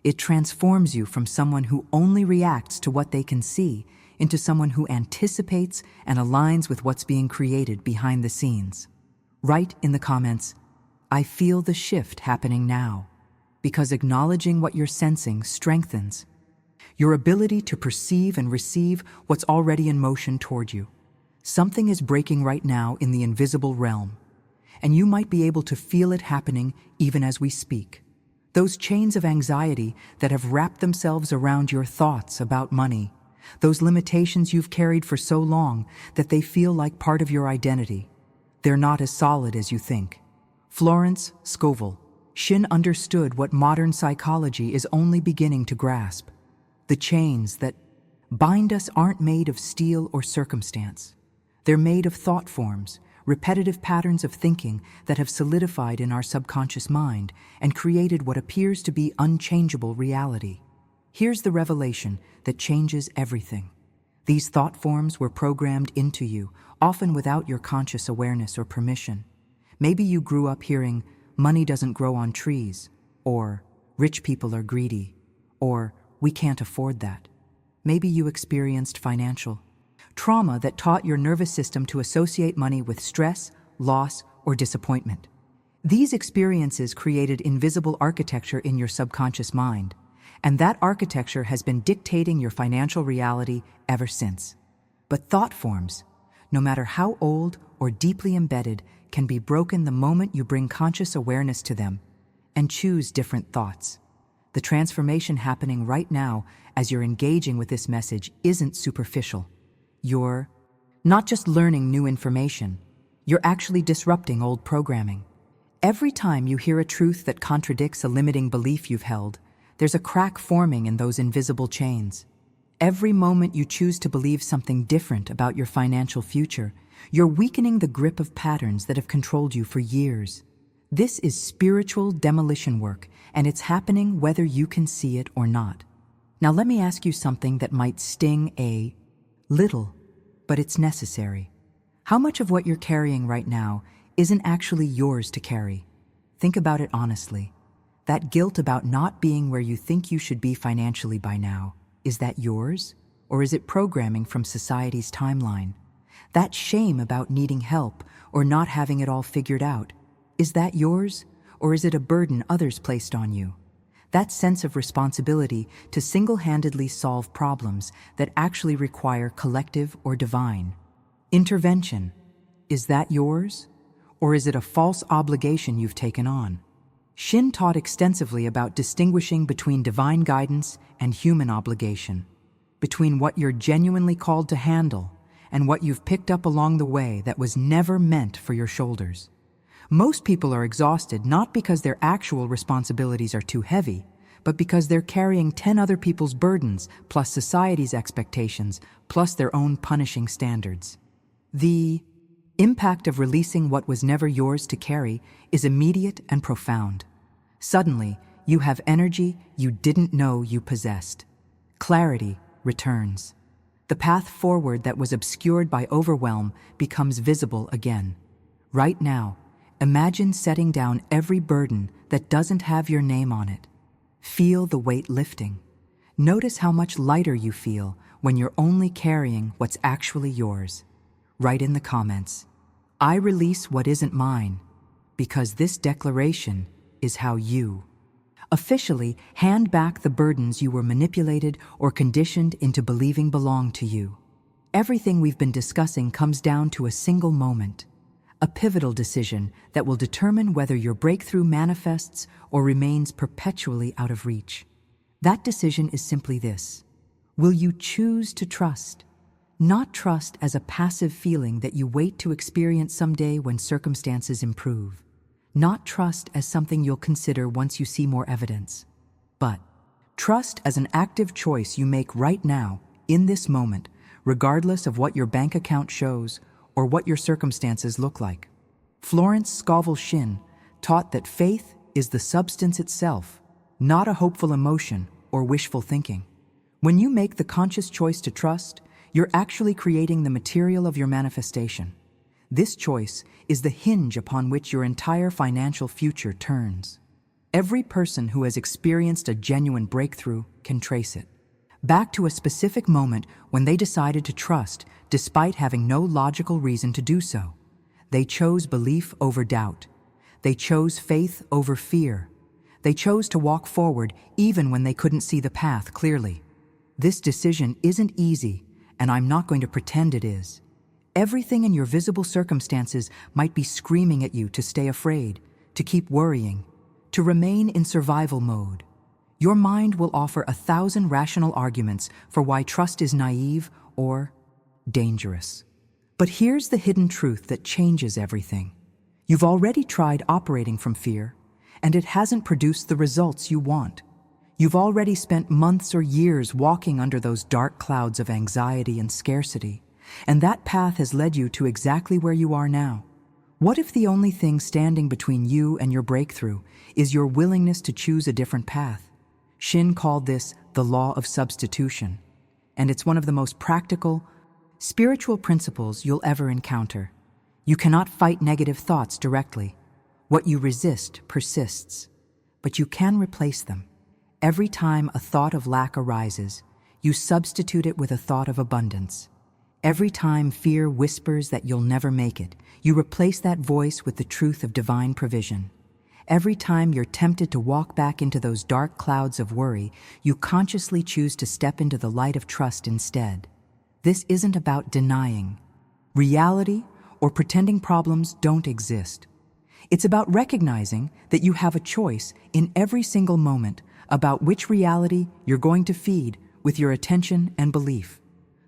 It transforms you from someone who only reacts to what they can see into someone who anticipates and aligns with what's being created behind the scenes. Write in the comments, "I feel the shift happening now," because acknowledging what you're sensing strengthens your ability to perceive and receive what's already in motion toward you. Something is breaking right now in the invisible realm, and you might be able to feel it happening even as we speak. Those chains of anxiety that have wrapped themselves around your thoughts about money, those limitations you've carried for so long that they feel like part of your identity, they're not as solid as you think. Florence Scovel Shinn understood what modern psychology is only beginning to grasp. The chains that bind us aren't made of steel or circumstance. They're made of thought forms, repetitive patterns of thinking that have solidified in our subconscious mind and created what appears to be unchangeable reality. Here's the revelation that changes everything. These thought forms were programmed into you, often without your conscious awareness or permission. Maybe you grew up hearing, "Money doesn't grow on trees," or "Rich people are greedy," or "We can't afford that." Maybe you experienced financial trauma that taught your nervous system to associate money with stress, loss, or disappointment. These experiences created invisible architecture in your subconscious mind, And that architecture has been dictating your financial reality ever since. But thought forms, no matter how old or deeply embedded, can be broken the moment you bring conscious awareness to them and choose different thoughts. The transformation happening right now as you're engaging with this message isn't superficial. You're not just learning new information, you're actually disrupting old programming. Every time you hear a truth that contradicts a limiting belief you've held, there's a crack forming in those invisible chains. Every moment you choose to believe something different about your financial future, you're weakening the grip of patterns that have controlled you for years. This is spiritual demolition work, and it's happening whether you can see it or not. Now let me ask you something that might sting a little, but it's necessary. How much of what you're carrying right now isn't actually yours to carry? Think about it honestly. That guilt about not being where you think you should be financially by now, is that yours? Or is it programming from society's timeline? That shame about needing help or not having it all figured out, is that yours? Or is it a burden others placed on you? That sense of responsibility to single-handedly solve problems that actually require collective or divine intervention, is that yours? Or is it a false obligation you've taken on? Shinn taught extensively about distinguishing between divine guidance and human obligation, between what you're genuinely called to handle and what you've picked up along the way that was never meant for your shoulders. Most people are exhausted not because their actual responsibilities are too heavy, but because they're carrying 10 other people's burdens, plus society's expectations, plus their own punishing standards. The impact of releasing what was never yours to carry is immediate and profound. Suddenly, you have energy you didn't know you possessed. Clarity returns. The path forward that was obscured by overwhelm becomes visible again. Right now, imagine setting down every burden that doesn't have your name on it. Feel the weight lifting. Notice how much lighter you feel when you're only carrying what's actually yours. Write in the comments, "I release what isn't mine," because this declaration is how you officially hand back the burdens you were manipulated or conditioned into believing belong to you. Everything we've been discussing comes down to a single moment, a pivotal decision that will determine whether your breakthrough manifests or remains perpetually out of reach. That decision is simply this: will you choose to trust? Not trust as a passive feeling that you wait to experience someday when circumstances improve. Not trust as something you'll consider once you see more evidence. But trust as an active choice you make right now, in this moment, regardless of what your bank account shows or what your circumstances look like. Florence Scovel Shinn taught that faith is the substance itself, not a hopeful emotion or wishful thinking. When you make the conscious choice to trust, you're actually creating the material of your manifestation. This choice is the hinge upon which your entire financial future turns. Every person who has experienced a genuine breakthrough can trace it back to a specific moment when they decided to trust despite having no logical reason to do so. They chose belief over doubt. They chose faith over fear. They chose to walk forward even when they couldn't see the path clearly. This decision isn't easy, and I'm not going to pretend it is. Everything in your visible circumstances might be screaming at you to stay afraid, to keep worrying, to remain in survival mode. Your mind will offer 1,000 rational arguments for why trust is naive or dangerous. But here's the hidden truth that changes everything. You've already tried operating from fear, and it hasn't produced the results you want. You've already spent months or years walking under those dark clouds of anxiety and scarcity, and that path has led you to exactly where you are now. What if the only thing standing between you and your breakthrough is your willingness to choose a different path? Shinn called this the law of substitution, and it's one of the most practical, spiritual principles you'll ever encounter. You cannot fight negative thoughts directly. What you resist persists, but you can replace them. Every time a thought of lack arises, you substitute it with a thought of abundance. Every time fear whispers that you'll never make it, you replace that voice with the truth of divine provision. Every time you're tempted to walk back into those dark clouds of worry, you consciously choose to step into the light of trust instead. This isn't about denying reality or pretending problems don't exist. It's about recognizing that you have a choice in every single moment about which reality you're going to feed with your attention and belief.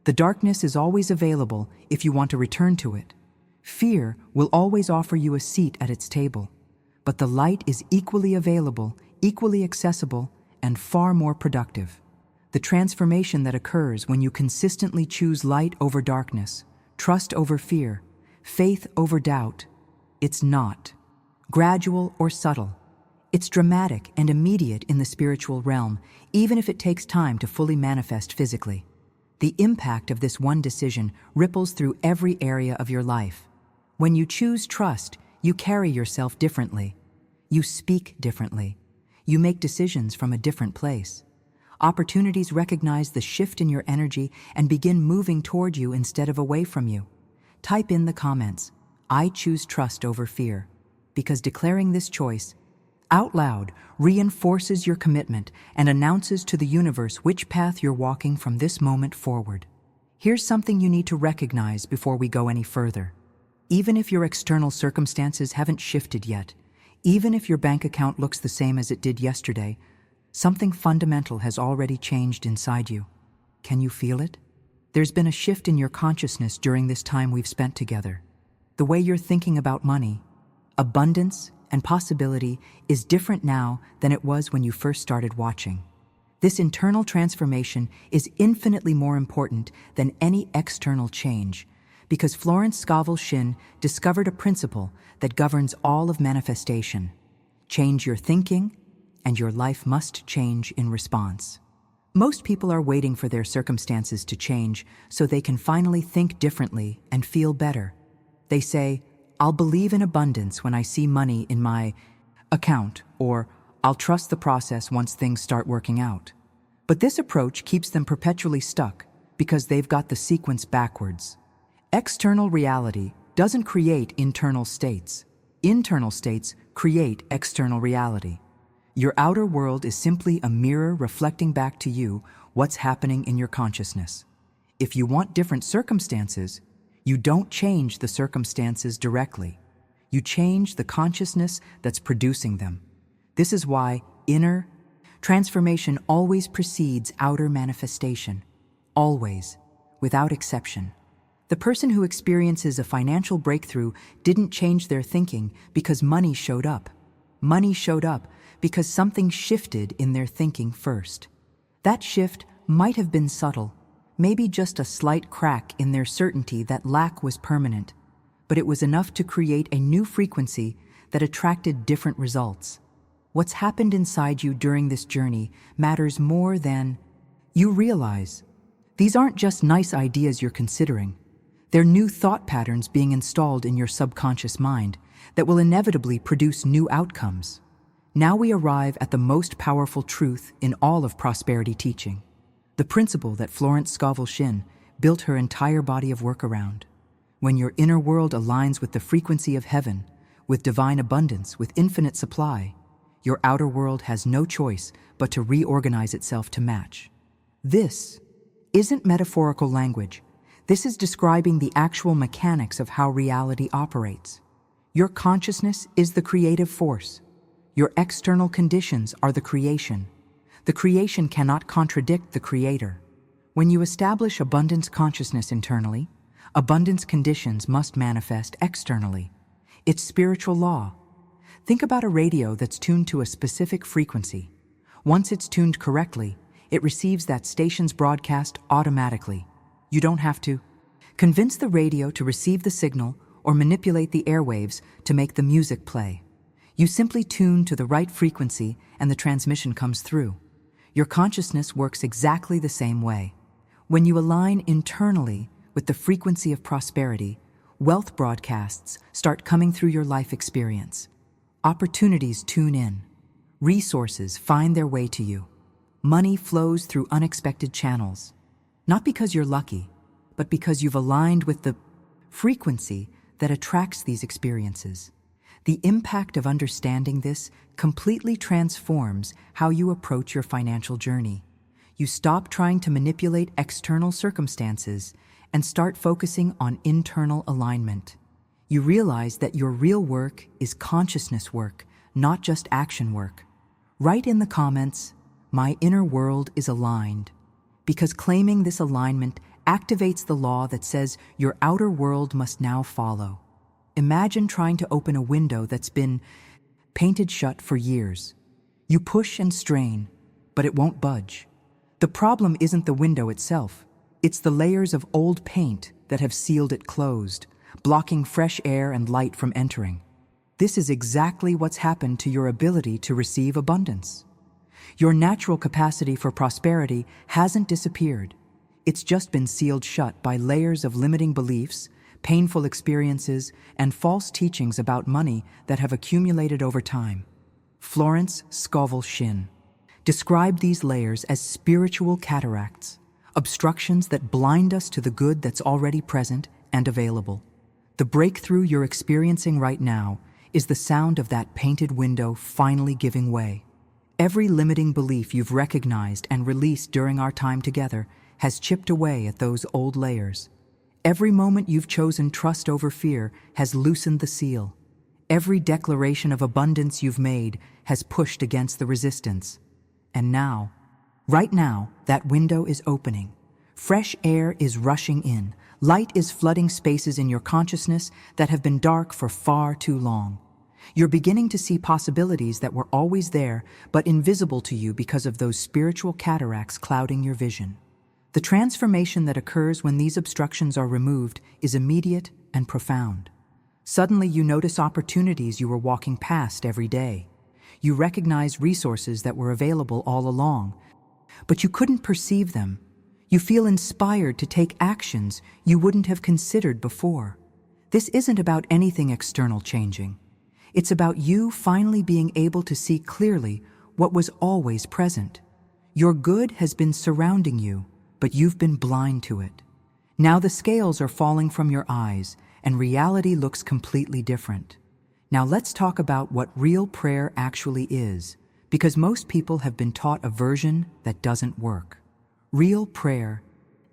The darkness is always available if you want to return to it. Fear will always offer you a seat at its table. But the light is equally available, equally accessible, and far more productive. The transformation that occurs when you consistently choose light over darkness, trust over fear, faith over doubt, it's not gradual or subtle. It's dramatic and immediate in the spiritual realm, even if it takes time to fully manifest physically. The impact of this one decision ripples through every area of your life. When you choose trust, you carry yourself differently. You speak differently. You make decisions from a different place. Opportunities recognize the shift in your energy and begin moving toward you instead of away from you. Type in the comments, "I choose trust over fear," because declaring this choice out loud reinforces your commitment and announces to the universe which path you're walking from this moment forward. Here's something you need to recognize before we go any further. Even if your external circumstances haven't shifted yet, even if your bank account looks the same as it did yesterday, something fundamental has already changed inside you. Can you feel it? There's been a shift in your consciousness during this time we've spent together. The way you're thinking about money, abundance, and possibility is different now than it was when you first started watching. This internal transformation is infinitely more important than any external change, because Florence Scovel Shinn discovered a principle that governs all of manifestation. Change your thinking, and your life must change in response. Most people are waiting for their circumstances to change so they can finally think differently and feel better. They say, "I'll believe in abundance when I see money in my account," or "I'll trust the process once things start working out." But this approach keeps them perpetually stuck because they've got the sequence backwards. External reality doesn't create internal states. Internal states create external reality. Your outer world is simply a mirror reflecting back to you what's happening in your consciousness. If you want different circumstances, you don't change the circumstances directly. You change the consciousness that's producing them. This is why inner transformation always precedes outer manifestation. Always, without exception. The person who experiences a financial breakthrough didn't change their thinking because money showed up. Money showed up because something shifted in their thinking first. That shift might have been subtle, maybe just a slight crack in their certainty that lack was permanent, but it was enough to create a new frequency that attracted different results. What's happened inside you during this journey matters more than you realize. These aren't just nice ideas you're considering. They're new thought patterns being installed in your subconscious mind that will inevitably produce new outcomes. Now we arrive at the most powerful truth in all of prosperity teaching, the principle that Florence Scovel Shinn built her entire body of work around. When your inner world aligns with the frequency of heaven, with divine abundance, with infinite supply, your outer world has no choice but to reorganize itself to match. This isn't metaphorical language. This is describing the actual mechanics of how reality operates. Your consciousness is the creative force. Your external conditions are the creation. The creation cannot contradict the creator. When you establish abundance consciousness internally, abundance conditions must manifest externally. It's spiritual law. Think about a radio that's tuned to a specific frequency. Once it's tuned correctly, it receives that station's broadcast automatically. You don't have to convince the radio to receive the signal or manipulate the airwaves to make the music play. You simply tune to the right frequency and the transmission comes through. Your consciousness works exactly the same way. When you align internally with the frequency of prosperity, wealth broadcasts start coming through your life experience. Opportunities tune in. Resources find their way to you. Money flows through unexpected channels. Not because you're lucky, but because you've aligned with the frequency that attracts these experiences. The impact of understanding this completely transforms how you approach your financial journey. You stop trying to manipulate external circumstances and start focusing on internal alignment. You realize that your real work is consciousness work, not just action work. Write in the comments, "My inner world is aligned," because claiming this alignment activates the law that says your outer world must now follow. Imagine trying to open a window that's been painted shut for years. You push and strain, but it won't budge. The problem isn't the window itself. It's the layers of old paint that have sealed it closed, blocking fresh air and light from entering. This is exactly what's happened to your ability to receive abundance. Your natural capacity for prosperity hasn't disappeared. It's just been sealed shut by layers of limiting beliefs, painful experiences, and false teachings about money that have accumulated over time. Florence Scovel Shinn described these layers as spiritual cataracts, obstructions that blind us to the good that's already present and available. The breakthrough you're experiencing right now is the sound of that painted window finally giving way. Every limiting belief you've recognized and released during our time together has chipped away at those old layers. Every moment you've chosen trust over fear has loosened the seal. Every declaration of abundance you've made has pushed against the resistance. And now, right now, that window is opening. Fresh air is rushing in. Light is flooding spaces in your consciousness that have been dark for far too long. You're beginning to see possibilities that were always there, but invisible to you because of those spiritual cataracts clouding your vision. The transformation that occurs when these obstructions are removed is immediate and profound. Suddenly you notice opportunities you were walking past every day. You recognize resources that were available all along, but you couldn't perceive them. You feel inspired to take actions you wouldn't have considered before. This isn't about anything external changing. It's about you finally being able to see clearly what was always present. Your good has been surrounding you, but you've been blind to it. Now the scales are falling from your eyes, and reality looks completely different. Now let's talk about what real prayer actually is, because most people have been taught a version that doesn't work. Real prayer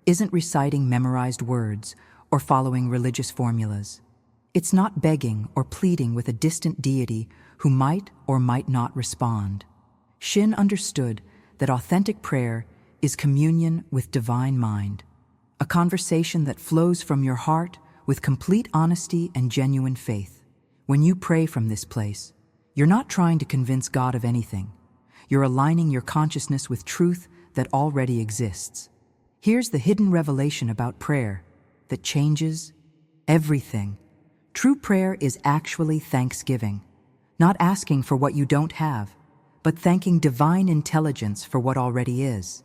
isn't reciting memorized words or following religious formulas. It's not begging or pleading with a distant deity who might or might not respond. Shinn understood that authentic prayer is communion with divine mind, a conversation that flows from your heart with complete honesty and genuine faith. When you pray from this place, you're not trying to convince God of anything. You're aligning your consciousness with truth that already exists. Here's the hidden revelation about prayer that changes everything. True prayer is actually thanksgiving, not asking for what you don't have, but thanking divine intelligence for what already is.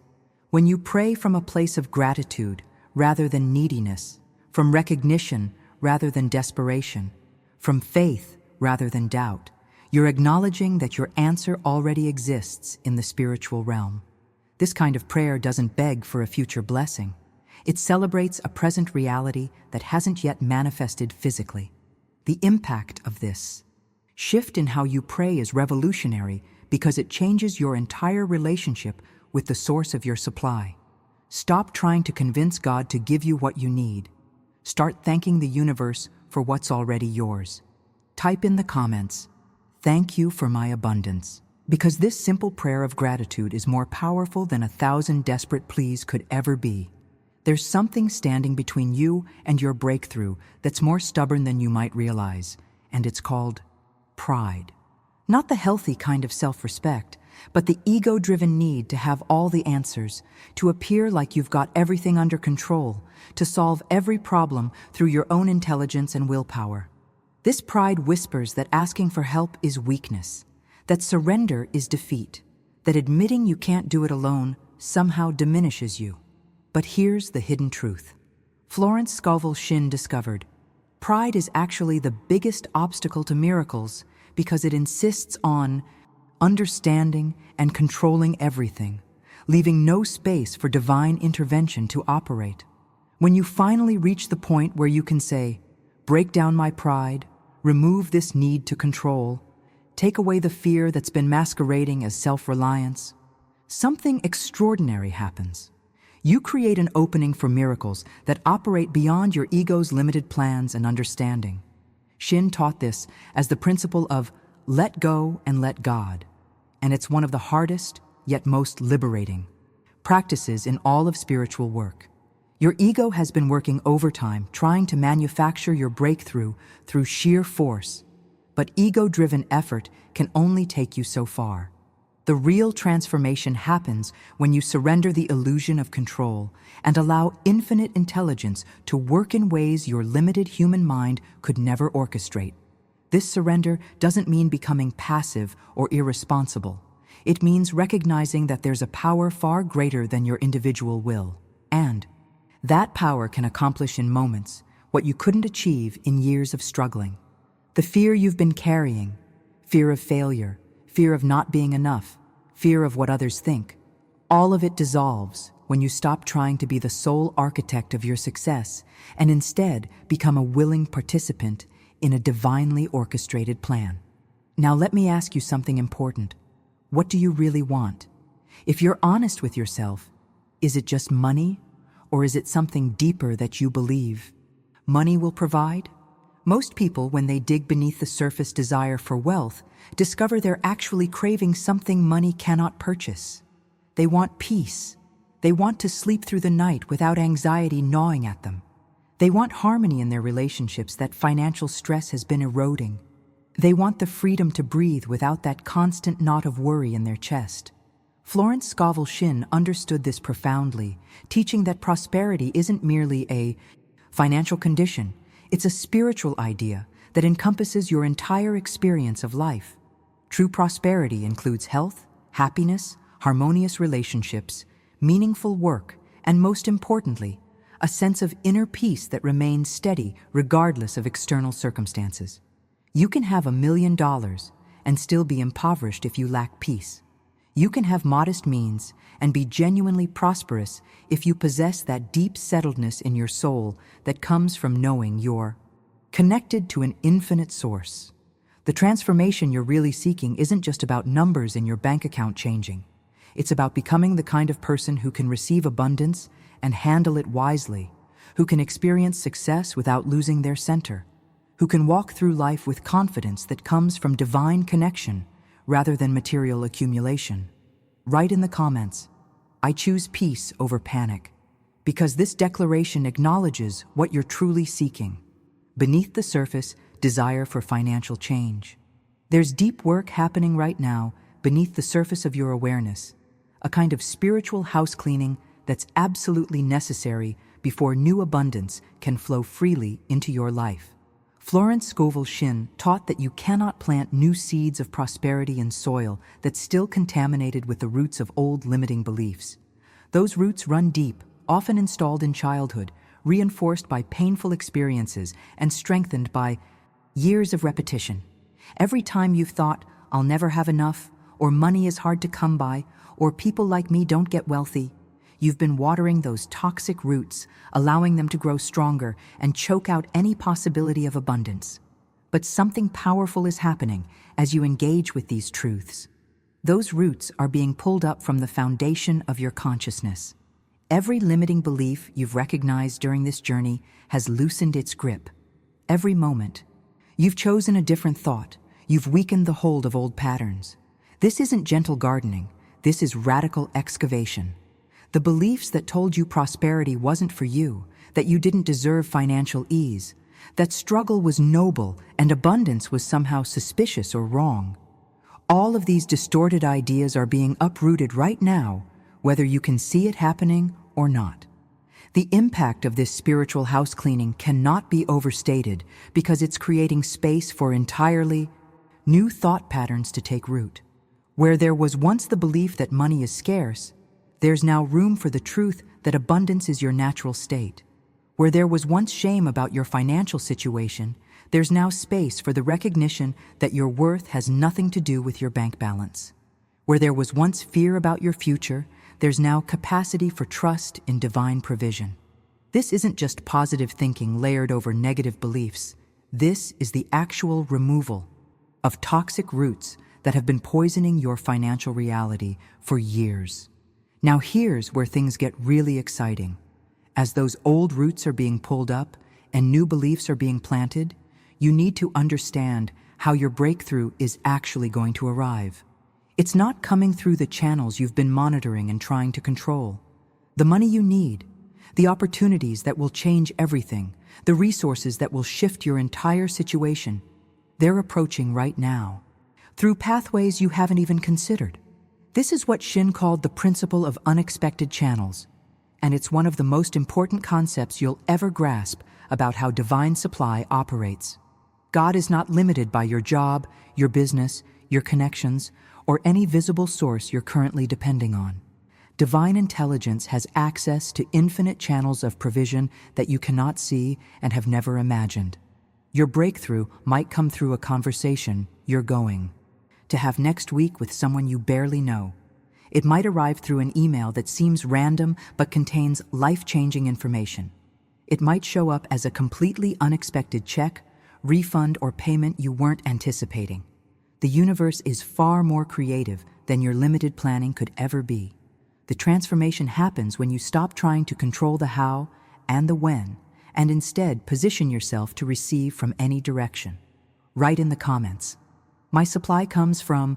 When you pray from a place of gratitude rather than neediness, from recognition rather than desperation, from faith rather than doubt, you're acknowledging that your answer already exists in the spiritual realm. This kind of prayer doesn't beg for a future blessing. It celebrates a present reality that hasn't yet manifested physically. The impact of this shift in how you pray is revolutionary because it changes your entire relationship with the source of your supply. Stop trying to convince God to give you what you need. Start thanking the universe for what's already yours. Type in the comments, "Thank you for my abundance," because this simple prayer of gratitude is more powerful than 1,000 desperate pleas could ever be. There's something standing between you and your breakthrough that's more stubborn than you might realize, and it's called pride. Not the healthy kind of self-respect, but the ego-driven need to have all the answers, to appear like you've got everything under control, to solve every problem through your own intelligence and willpower. This pride whispers that asking for help is weakness, that surrender is defeat, that admitting you can't do it alone somehow diminishes you. But here's the hidden truth. Florence Scovel Shinn discovered, pride is actually the biggest obstacle to miracles because it insists on understanding and controlling everything, leaving no space for divine intervention to operate. When you finally reach the point where you can say, "Break down my pride, Remove this need to control. Take away the fear that's been masquerading as self-reliance. Something extraordinary happens. You create an opening for miracles that operate beyond your ego's limited plans and understanding. Shinn taught this as the principle of let go and let God, and it's one of the hardest, yet most liberating practices in all of spiritual work. Your ego has been working overtime trying to manufacture your breakthrough through sheer force, but ego-driven effort can only take you so far. The real transformation happens when you surrender the illusion of control and allow infinite intelligence to work in ways your limited human mind could never orchestrate. This surrender doesn't mean becoming passive or irresponsible. It means recognizing that there's a power far greater than your individual will, and that power can accomplish in moments what you couldn't achieve in years of struggling. The fear you've been carrying, fear of failure, fear of not being enough, fear of what others think, all of it dissolves when you stop trying to be the sole architect of your success and instead become a willing participant in a divinely orchestrated plan. Now let me ask you something important. What do you really want? If you're honest with yourself, is it just money, or is it something deeper that you believe money will provide? Most people, when they dig beneath the surface desire for wealth, discover they're actually craving something money cannot purchase. They want peace. They want to sleep through the night without anxiety gnawing at them. They want harmony in their relationships that financial stress has been eroding. They want the freedom to breathe without that constant knot of worry in their chest. Florence Scovel Shinn understood this profoundly, teaching that prosperity isn't merely a financial condition, it's a spiritual idea that encompasses your entire experience of life. True prosperity includes health, happiness, harmonious relationships, meaningful work, and most importantly, a sense of inner peace that remains steady regardless of external circumstances. You can have $1 million and still be impoverished if you lack peace. You can have modest means and be genuinely prosperous if you possess that deep settledness in your soul that comes from knowing you're connected to an infinite source. The transformation you're really seeking isn't just about numbers in your bank account changing. It's about becoming the kind of person who can receive abundance and handle it wisely, who can experience success without losing their center, who can walk through life with confidence that comes from divine connection rather than material accumulation. Write in the comments, I choose peace over panic, because this declaration acknowledges what you're truly seeking. Beneath the surface, desire for financial change. There's deep work happening right now beneath the surface of your awareness, a kind of spiritual house cleaning that's absolutely necessary before new abundance can flow freely into your life. Florence Scovel Shinn taught that you cannot plant new seeds of prosperity in soil that's still contaminated with the roots of old limiting beliefs. Those roots run deep, often installed in childhood, reinforced by painful experiences and strengthened by years of repetition. Every time you've thought, I'll never have enough, or money is hard to come by, or people like me don't get wealthy, you've been watering those toxic roots, allowing them to grow stronger and choke out any possibility of abundance. But something powerful is happening as you engage with these truths. Those roots are being pulled up from the foundation of your consciousness. Every limiting belief you've recognized during this journey has loosened its grip. Every moment, you've chosen a different thought. You've weakened the hold of old patterns. This isn't gentle gardening. This is radical excavation. The beliefs that told you prosperity wasn't for you, that you didn't deserve financial ease, that struggle was noble and abundance was somehow suspicious or wrong. All of these distorted ideas are being uprooted right now, whether you can see it happening or not. The impact of this spiritual house cleaning cannot be overstated because it's creating space for entirely new thought patterns to take root. Where there was once the belief that money is scarce, there's now room for the truth that abundance is your natural state. Where there was once shame about your financial situation, there's now space for the recognition that your worth has nothing to do with your bank balance. Where there was once fear about your future, there's now capacity for trust in divine provision. This isn't just positive thinking layered over negative beliefs. This is the actual removal of toxic roots that have been poisoning your financial reality for years. Now here's where things get really exciting. As those old roots are being pulled up and new beliefs are being planted, you need to understand how your breakthrough is actually going to arrive. It's not coming through the channels you've been monitoring and trying to control. The money you need, the opportunities that will change everything, the resources that will shift your entire situation, they're approaching right now, through pathways you haven't even considered. This is what Shinn called the principle of unexpected channels, and it's one of the most important concepts you'll ever grasp about how divine supply operates. God is not limited by your job, your business, your connections, or any visible source you're currently depending on. Divine intelligence has access to infinite channels of provision that you cannot see and have never imagined. Your breakthrough might come through a conversation you're going to have next week with someone you barely know. It might arrive through an email that seems random but contains life-changing information. It might show up as a completely unexpected check, refund, or payment you weren't anticipating. The universe is far more creative than your limited planning could ever be. The transformation happens when you stop trying to control the how and the when, and instead position yourself to receive from any direction. Write in the comments, "My supply comes from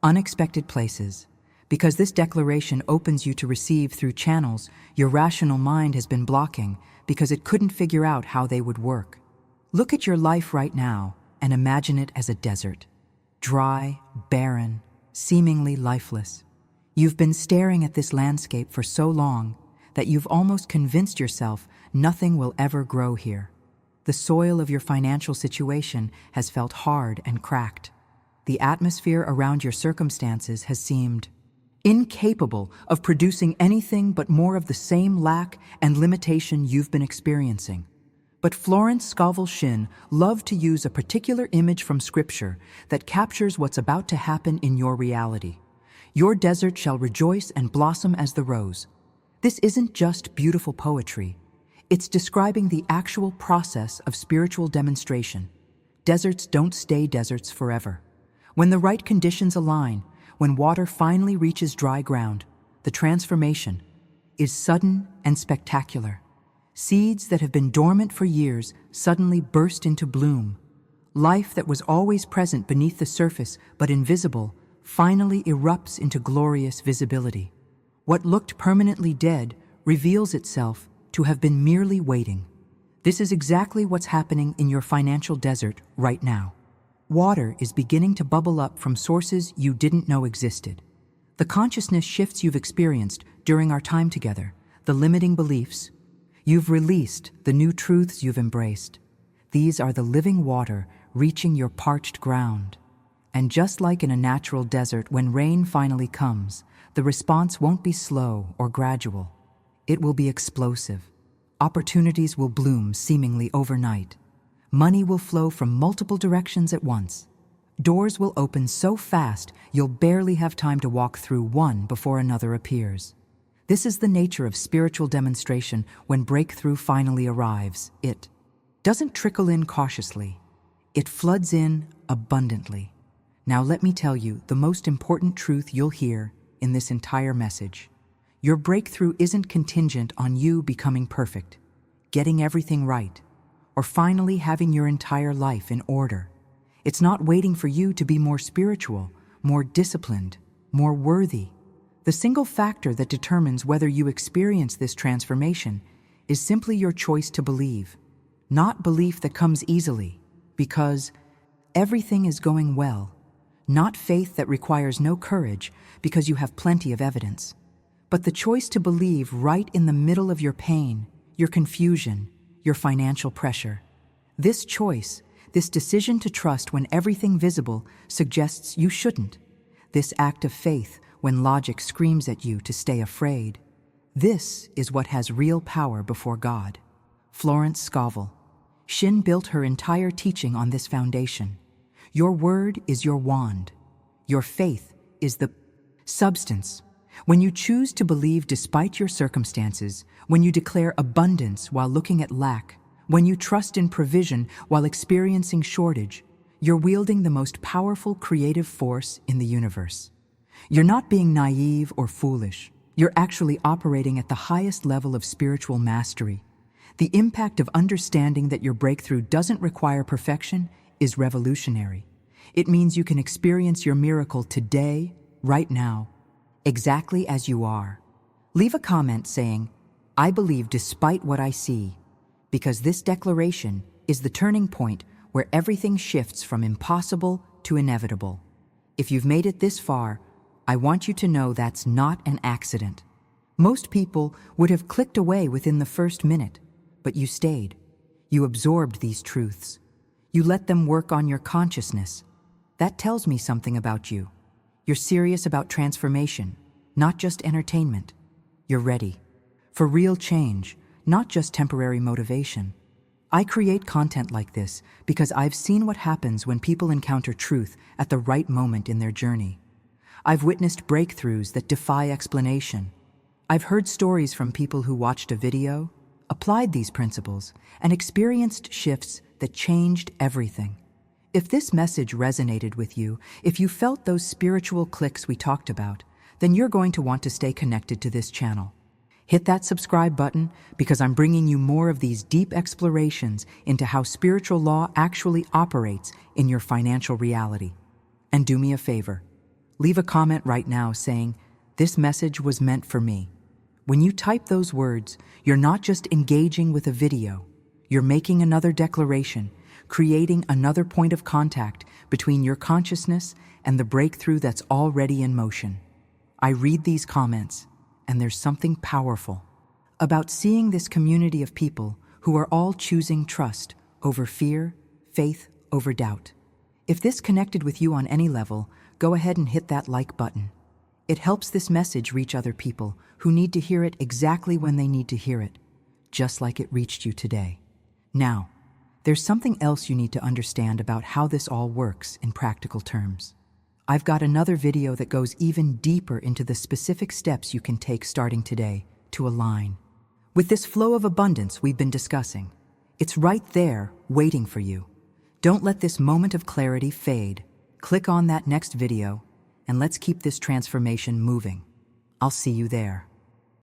unexpected places," because this declaration opens you to receive through channels your rational mind has been blocking because it couldn't figure out how they would work. Look at your life right now and imagine it as a desert. Dry, barren, seemingly lifeless. You've been staring at this landscape for so long that you've almost convinced yourself nothing will ever grow here. The soil of your financial situation has felt hard and cracked. The atmosphere around your circumstances has seemed incapable of producing anything but more of the same lack and limitation you've been experiencing. But Florence Scovel Shinn loved to use a particular image from Scripture that captures what's about to happen in your reality. Your desert shall rejoice and blossom as the rose. This isn't just beautiful poetry. It's describing the actual process of spiritual demonstration. Deserts don't stay deserts forever. When the right conditions align, when water finally reaches dry ground, the transformation is sudden and spectacular. Seeds that have been dormant for years suddenly burst into bloom. Life that was always present beneath the surface but invisible finally erupts into glorious visibility. What looked permanently dead reveals itself to have been merely waiting. This is exactly what's happening in your financial desert right now. Water is beginning to bubble up from sources you didn't know existed. The consciousness shifts you've experienced during our time together, the limiting beliefs you've released, the new truths you've embraced. These are the living water reaching your parched ground. And just like in a natural desert, when rain finally comes, the response won't be slow or gradual. It will be explosive. Opportunities will bloom seemingly overnight. Money will flow from multiple directions at once. Doors will open so fast you'll barely have time to walk through one before another appears. This is the nature of spiritual demonstration when breakthrough finally arrives. It doesn't trickle in cautiously. It floods in abundantly. Now let me tell you the most important truth you'll hear in this entire message. Your breakthrough isn't contingent on you becoming perfect, getting everything right, or finally having your entire life in order. It's not waiting for you to be more spiritual, more disciplined, more worthy. The single factor that determines whether you experience this transformation is simply your choice to believe, not belief that comes easily, because everything is going well, not faith that requires no courage because you have plenty of evidence, but the choice to believe right in the middle of your pain, your confusion, your financial pressure. This choice, this decision to trust when everything visible suggests you shouldn't, this act of faith when logic screams at you to stay afraid, this is what has real power before God. Florence Scovel Shinn built her entire teaching on this foundation. Your word is your wand. Your faith is the substance. When you choose to believe despite your circumstances, when you declare abundance while looking at lack, When you trust in provision while experiencing shortage, you're wielding the most powerful creative force in the universe. You're not being naive or foolish. You're actually operating at the highest level of spiritual mastery. The impact of understanding that your breakthrough doesn't require perfection is revolutionary. It means you can experience your miracle today, right now, exactly as you are. Leave a comment saying, "I believe despite what I see," because this declaration is the turning point where everything shifts from impossible to inevitable. If you've made it this far, I want you to know that's not an accident. Most people would have clicked away within the first minute, but you stayed. You absorbed these truths. You let them work on your consciousness. That tells me something about you. You're serious about transformation, not just entertainment. You're ready for real change, not just temporary motivation. I create content like this because I've seen what happens when people encounter truth at the right moment in their journey. I've witnessed breakthroughs that defy explanation. I've heard stories from people who watched a video, applied these principles, and experienced shifts that changed everything. If this message resonated with you, if you felt those spiritual clicks we talked about, then you're going to want to stay connected to this channel. Hit that subscribe button because I'm bringing you more of these deep explorations into how spiritual law actually operates in your financial reality. And do me a favor, leave a comment right now saying, "This message was meant for me." When you type those words, you're not just engaging with a video, you're making another declaration, creating another point of contact between your consciousness and the breakthrough that's already in motion. I read these comments, and there's something powerful about seeing this community of people who are all choosing trust over fear, faith over doubt. If this connected with you on any level, go ahead and hit that like button. It helps this message reach other people who need to hear it exactly when they need to hear it, just like it reached you today. Now, there's something else you need to understand about how this all works in practical terms. I've got another video that goes even deeper into the specific steps you can take starting today to align with this flow of abundance we've been discussing. It's right there, waiting for you. Don't let this moment of clarity fade. Click on that next video, and let's keep this transformation moving. I'll see you there.